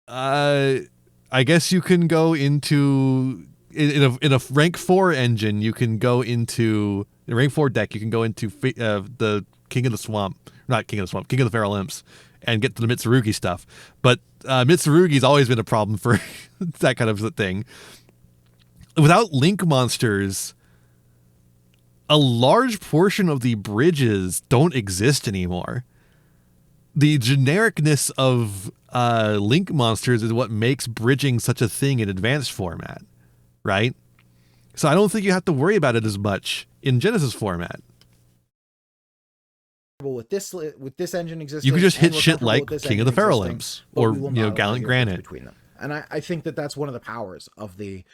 Speaker 1: I guess you can go into in a rank 4 engine, you can go into a rank 4 deck, you can go into the King of the Swamp, not King of the Swamp, King of the Feral Imps, and get to the Mitsurugi stuff. But Mitsurugi's always been a problem for that kind of thing. Without link monsters, a large portion of the bridges don't exist anymore. The genericness of link monsters is what makes bridging such a thing in advanced format, right? So I don't think you have to worry about it as much in Genesis format.
Speaker 3: With this engine existing,
Speaker 1: You could just hit
Speaker 3: and we're
Speaker 1: shit
Speaker 3: comfortable
Speaker 1: like
Speaker 3: with this
Speaker 1: King of the
Speaker 3: engine
Speaker 1: Pharaoh
Speaker 3: existing,
Speaker 1: Imps
Speaker 3: but
Speaker 1: or,
Speaker 3: we will
Speaker 1: you know,
Speaker 3: not allow
Speaker 1: Gallant
Speaker 3: your links
Speaker 1: Granite.
Speaker 3: between them. And I think that that's one of the powers of the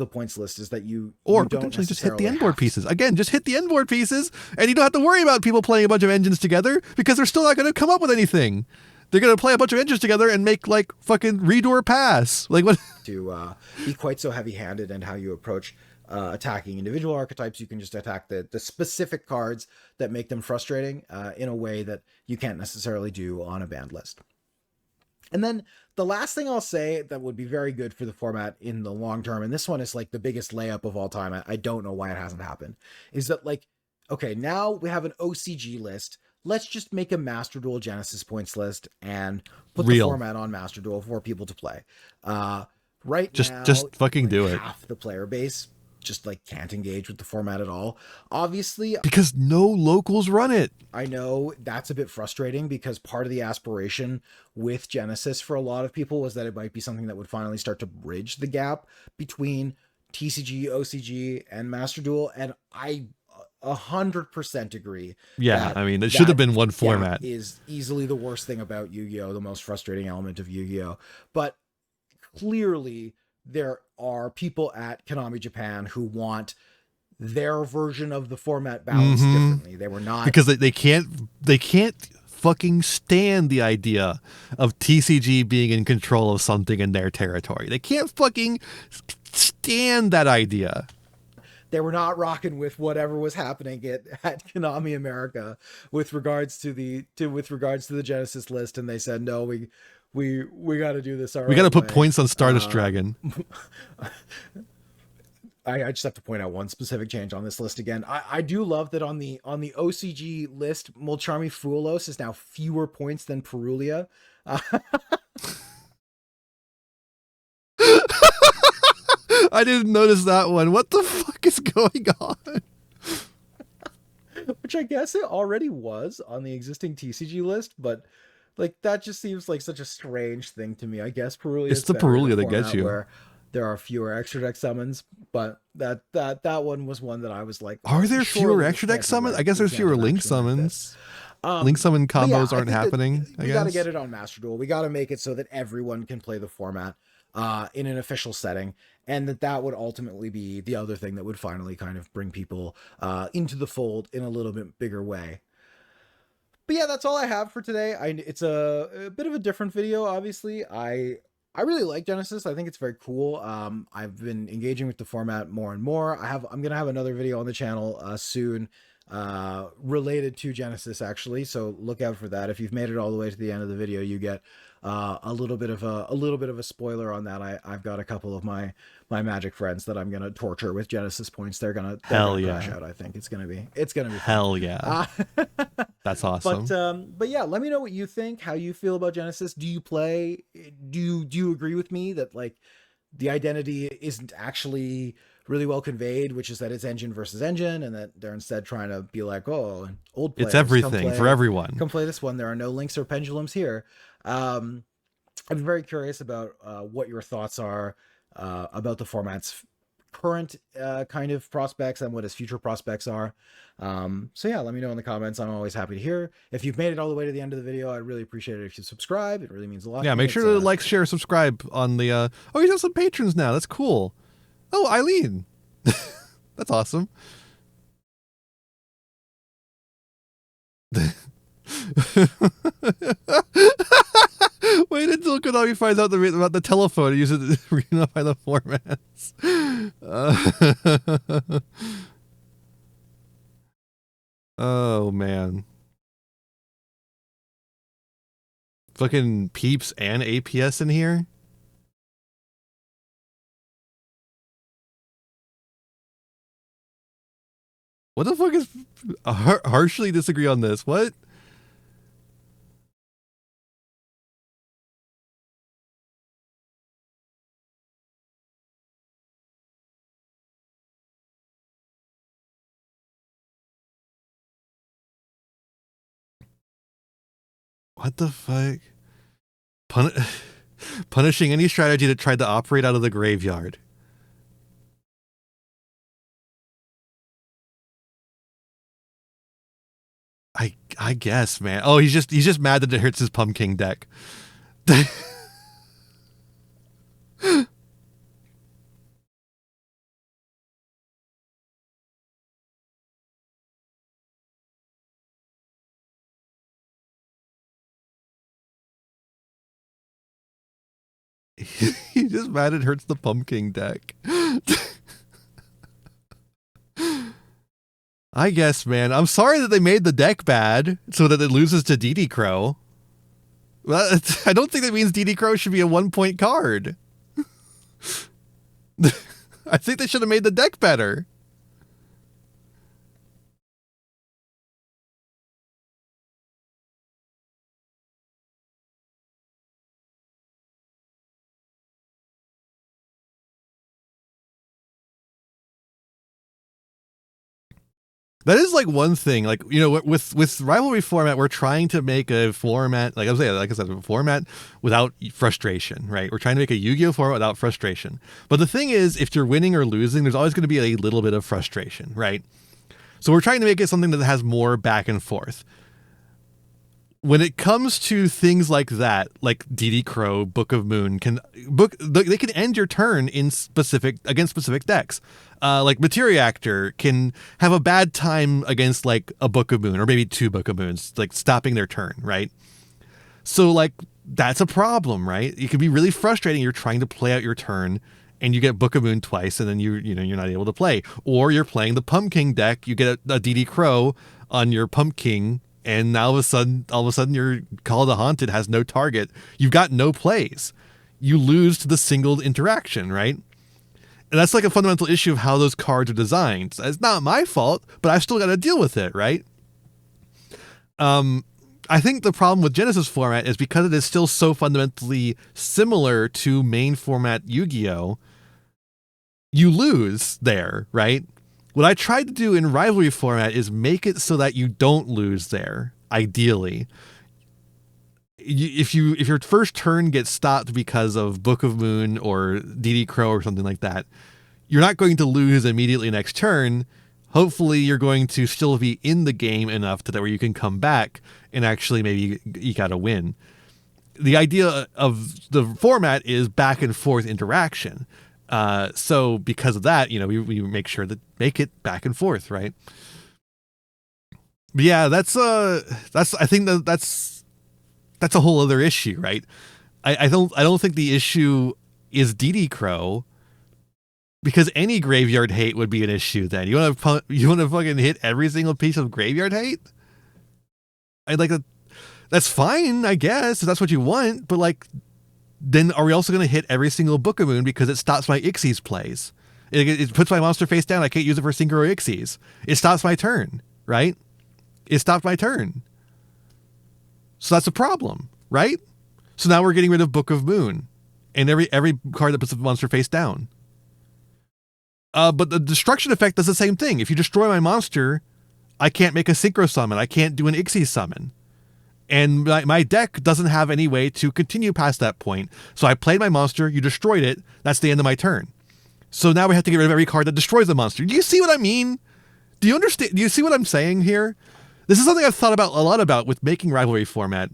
Speaker 3: points list, is that you don't
Speaker 1: potentially just hit the
Speaker 3: necessarily
Speaker 1: endboard pieces. Again, just hit the endboard pieces, and you don't have to worry about people playing a bunch of engines together because they're still not going to come up with anything. They're going to play a bunch of engines together and make like fucking redo or pass. Like what?
Speaker 3: To be quite so heavy-handed in how you approach attacking individual archetypes. You can just attack the specific cards that make them frustrating in a way that you can't necessarily do on a banned list. And then the last thing I'll say that would be very good for the format in the long term, and this one is like the biggest layup of all time, I don't know why it hasn't happened, is that like, okay, now we have an OCG list. Let's just make a Master Duel Genesis points list and put the format on Master Duel for people to play.
Speaker 1: Just fucking do it.
Speaker 3: Half the player base just like can't engage with the format at all. Obviously,
Speaker 1: because no locals run it.
Speaker 3: I know that's a bit frustrating, because part of the aspiration with Genesis for a lot of people was that it might be something that would finally start to bridge the gap between TCG, OCG, and Master Duel. And I 100% agree.
Speaker 1: Yeah, I mean, it should have been one format.
Speaker 3: Is easily the worst thing about Yu-Gi-Oh, the most frustrating element of Yu-Gi-Oh. But clearly there are people at Konami Japan who want their version of the format balanced differently. They were not,
Speaker 1: because they can't fucking stand the idea of TCG being in control of something in their territory. They can't fucking stand that idea.
Speaker 3: They were not rocking with whatever was happening at Konami America with regards to the Genesis list, and they said no, we got to do this.
Speaker 1: We got to put points on Stardust Dragon.
Speaker 3: I just have to point out one specific change on this list again. I do love that on the OCG list, Molcharmi Fuelos is now fewer points than Perulia.
Speaker 1: I didn't notice that one. What the fuck is going on?
Speaker 3: Which I guess it already was on the existing TCG list, but like that just seems like such a strange thing to me. I guess Perulia.
Speaker 1: It's the Perulia that gets you.
Speaker 3: Where there are fewer extra deck summons, but that one was one that I was like,
Speaker 1: are there fewer extra deck summons? I guess there's fewer link summons. Link summon combos aren't happening.
Speaker 3: We got to get it on Master Duel. We got to make it so that everyone can play the format in an official setting, and that would ultimately be the other thing that would finally kind of bring people into the fold in a little bit bigger way. But yeah, that's all I have for today. It's a bit of a different video, obviously. I really like Genesis. I think it's very cool. I've been engaging with the format more and more. I'm gonna have another video on the channel soon related to Genesis, actually, so look out for that. If you've made it all the way to the end of the video, you get a little bit of a spoiler on that. I've got a couple of my Magic friends that I'm gonna torture with Genesis points. They're gonna crash out. I think it's gonna be
Speaker 1: hell fun. Yeah. That's awesome.
Speaker 3: But yeah, let me know what you think, how you feel about Genesis. Do you play? Do you agree with me that like the identity isn't actually really well conveyed, which is that it's engine versus engine, and that they're instead trying to be like, oh, old players,
Speaker 1: it's everything for everyone.
Speaker 3: Come play this one. There are no links or pendulums here. I'm very curious about what your thoughts are about the format's current kind of prospects and what its future prospects are. So yeah, let me know in the comments. I'm always happy to hear. If you've made it all the way to the end of the video, I'd really appreciate it if you subscribe. It really means a lot.
Speaker 1: Yeah, make sure to like, share, subscribe on the oh, you have some patrons now. That's cool. Oh, Eileen. That's awesome. Wait until Konami finds out about the telephone and uses it to reunify the formats. Oh, man. Fucking Peeps and APS in here? What the fuck is... harshly disagree on this. What? What the fuck? Punishing any strategy that tried to operate out of the graveyard. I guess, man. Oh, he's just mad that it hurts his pumpkin deck. He's just mad it hurts the pumpkin deck. I guess, man. I'm sorry that they made the deck bad so that it loses to DD Crow. Well, I don't think that means DD Crow should be a 1-point card. I think they should have made the deck better. That is like one thing, like, you know, with rivalry format, we're trying to make a format, like I said, a format without frustration, right? We're trying to make a Yu-Gi-Oh format without frustration. But the thing is, if you're winning or losing, there's always going to be a little bit of frustration, right? So we're trying to make it something that has more back and forth. When it comes to things like that, like DD Crow, Book of Moon, they can end your turn in against specific decks. Like Materiactor can have a bad time against like a Book of Moon or maybe 2 Book of Moons, like stopping their turn, right? So like that's a problem, right? It can be really frustrating. You're trying to play out your turn and you get Book of Moon twice and then you're not able to play. Or you're playing the Pumpkin deck, you get a DD Crow on your Pumpkin, and now all of a sudden your Call of the Haunted has no target. You've got no plays. You lose to the singled interaction, right? And that's like a fundamental issue of how those cards are designed. It's not my fault, but I've still got to deal with it, right? I think the problem with Genesis format is because it is still so fundamentally similar to main format Yu-Gi-Oh, you lose there, right? What I tried to do in rivalry format is make it so that you don't lose there, ideally. If your first turn gets stopped because of Book of Moon or DD Crow or something like that, you're not going to lose immediately next turn. Hopefully you're going to still be in the game enough to that where you can come back and actually maybe eke out a win. The idea of the format is back and forth interaction. So because of that, we make sure to make it back and forth, right? But yeah, I think that's a whole other issue, right? I don't think the issue is DD Crow, because any graveyard hate would be an issue. Then you want to fucking hit every single piece of graveyard hate. That's fine, I guess, if that's what you want. But like, then are we also going to hit every single Book of Moon because it stops my Ixies plays? It puts my monster face down. I can't use it for Synchro Ixies. It stops my turn, right? It stopped my turn. So that's a problem, right? So now we're getting rid of Book of Moon and every card that puts the monster face down. But the destruction effect does the same thing. If you destroy my monster, I can't make a Synchro summon. I can't do an Ixie summon. And my deck doesn't have any way to continue past that point. So I played my monster, you destroyed it, that's the end of my turn. So now we have to get rid of every card that destroys the monster. Do you see what I mean? Do you understand? Do you see what I'm saying here? This is something I've thought about a lot about with making rivalry format.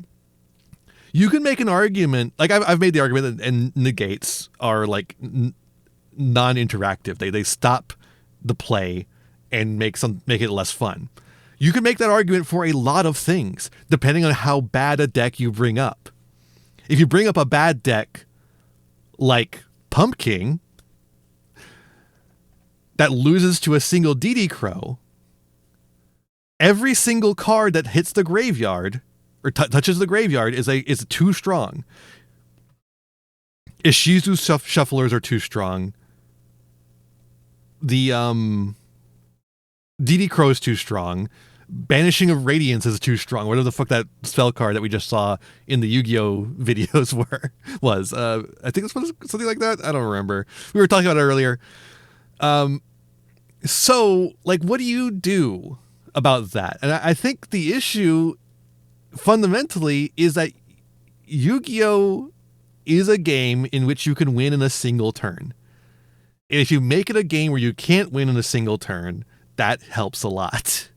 Speaker 1: You can make an argument, like I've made the argument that and negates are like non-interactive. They stop the play and make it less fun. You can make that argument for a lot of things, depending on how bad a deck you bring up. If you bring up a bad deck like Pumpkin that loses to a single DD Crow, every single card that hits the graveyard or touches the graveyard is too strong. Ishizu Shufflers are too strong. The DD Crow is too strong. Banishing of Radiance is too strong. Whatever the fuck that spell card that we just saw in the Yu-Gi-Oh videos was. I think it's something like that. I don't remember. We were talking about it earlier. So, like, what do you do about that? And I think the issue fundamentally is that Yu-Gi-Oh is a game in which you can win in a single turn. And if you make it a game where you can't win in a single turn, that helps a lot.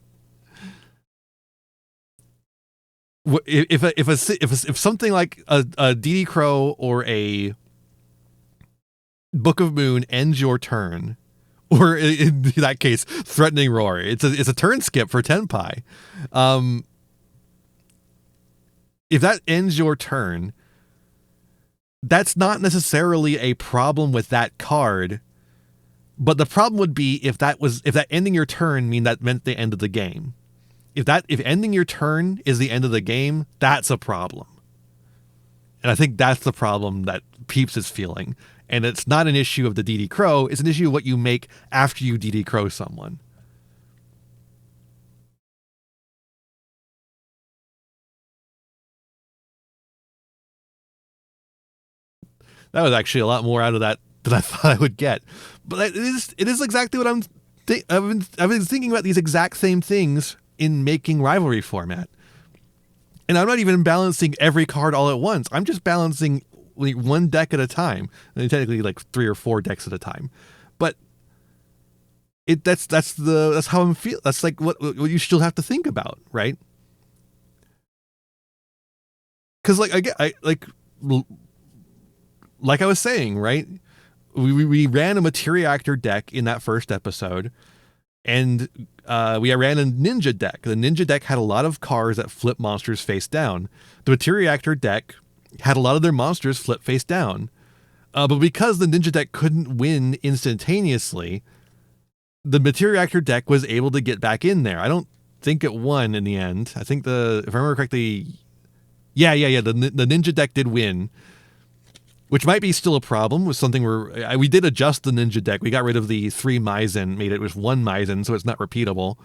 Speaker 1: if something like a DD Crow or a Book of Moon ends your turn, or in that case, Threatening Roar, it's a turn skip for Tenpai. If that ends your turn, that's not necessarily a problem with that card, but the problem would be if that ending your turn meant the end of the game. If ending your turn is the end of the game, that's a problem. And I think that's the problem that Peeps is feeling. And it's not an issue of the DD Crow, it's an issue of what you make after you DD Crow someone. That was actually a lot more out of that than I thought I would get. But it is exactly what I've been thinking about these exact same things in making Rivalry format. And I'm not even balancing every card all at once. I'm just balancing like one deck at a time. And technically like 3 or 4 decks at a time. But that's how I'm feeling. That's like what you still have to think about, right? Because like I was saying, right? We ran a Materiactor deck in that first episode, and we ran a Ninja deck. The Ninja deck had a lot of cards that flip monsters face down. The Materiactor deck had a lot of their monsters flip face down. But because the Ninja deck couldn't win instantaneously, the Materiactor deck was able to get back in there. I don't think it won in the end. I think if I remember correctly, yeah. The Ninja deck did win, which might be still a problem with something where we did adjust the Ninja deck. We got rid of the 3 Maizen, made it with 1 Maizen, so it's not repeatable.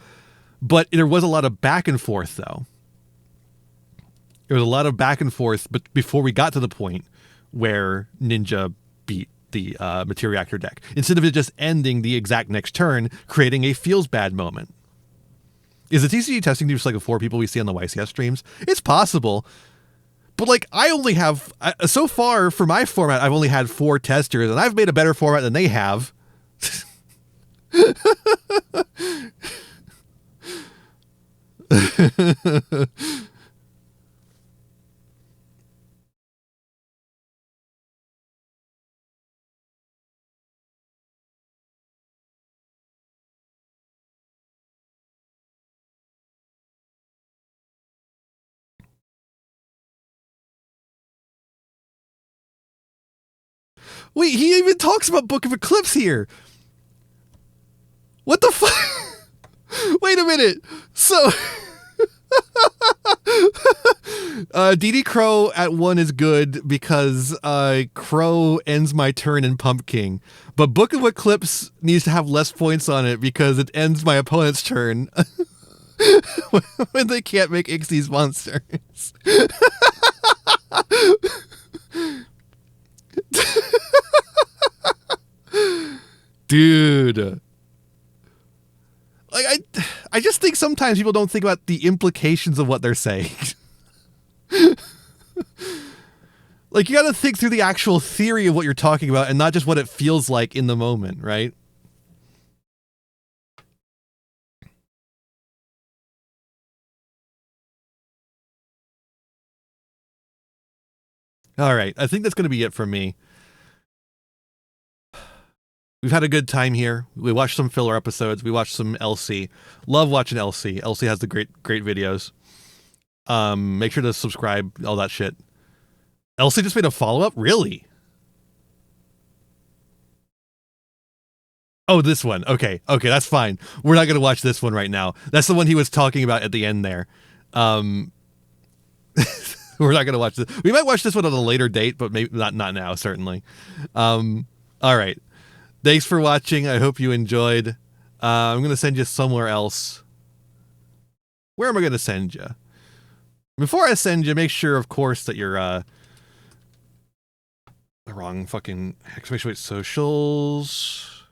Speaker 1: But there was a lot of back and forth, though. There was a lot of back and forth, but before we got to the point where Ninja beat the Materiactor deck, instead of it just ending the exact next turn, creating a feels bad moment. Is the TCG testing just like the 4 people we see on the YCS streams? It's possible. But like, I only have, so far for my format, I've only had 4 testers, and I've made a better format than they have. Wait, he even talks about Book of Eclipse here. What the fuck? Wait a minute. So, DD Crow at 1 is good because Crow ends my turn in Pumpkin. But Book of Eclipse needs to have less points on it because it ends my opponent's turn when they can't make Ixie's monsters. Dude, like I just think sometimes people don't think about the implications of what they're saying. Like, you got to think through the actual theory of what you're talking about and not just what it feels like in the moment, right? All right, I think that's going to be it from me. We've had a good time here. We watched some filler episodes. We watched some LC. Love watching LC. LC has the great videos. Make sure to subscribe, all that shit. LC just made a follow-up? Really? Oh, this one. Okay, that's fine. We're not going to watch this one right now. That's the one he was talking about at the end there. We're not going to watch this. We might watch this one on a later date, but maybe not now, certainly. All right. Thanks for watching. I hope you enjoyed. I'm going to send you somewhere else. Where am I going to send you? Before I send you, make sure, of course, that you're the wrong fucking exclamation socials.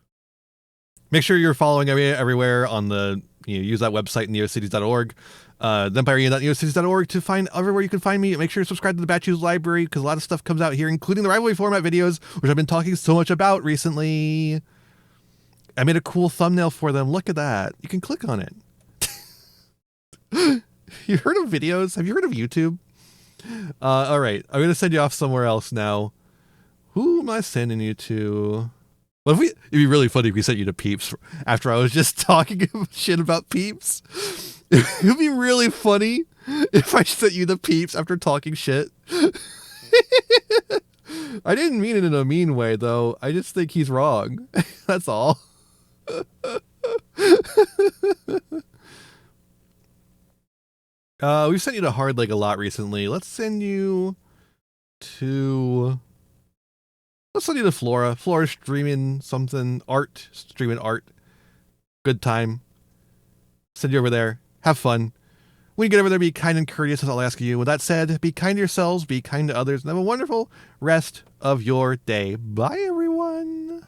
Speaker 1: Make sure you're following everywhere on the, use that website, neocities.org. Empireen.neocities.org to find everywhere you can find me. Make sure to subscribe to the Batchoos library because a lot of stuff comes out here, including the Rivalry format videos, which I've been talking so much about recently. I made a cool thumbnail for them. Look at that. You can click on it. You heard of videos? Have you heard of YouTube? All right, I'm gonna send you off somewhere else now. Who am I sending you to? Well, it'd be really funny if we sent you to Peeps after I was just talking shit about Peeps. It'd be really funny if I sent you to Peeps after talking shit. I didn't mean it in a mean way, though. I just think he's wrong. That's all. We've sent you to Hard Leg a lot recently. Let's send you to Flora. Flora's streaming something. Streaming art. Good time. Send you over there. Have fun. When you get over there, be kind and courteous, as I'll ask you. With that said, be kind to yourselves, be kind to others, and have a wonderful rest of your day. Bye, everyone.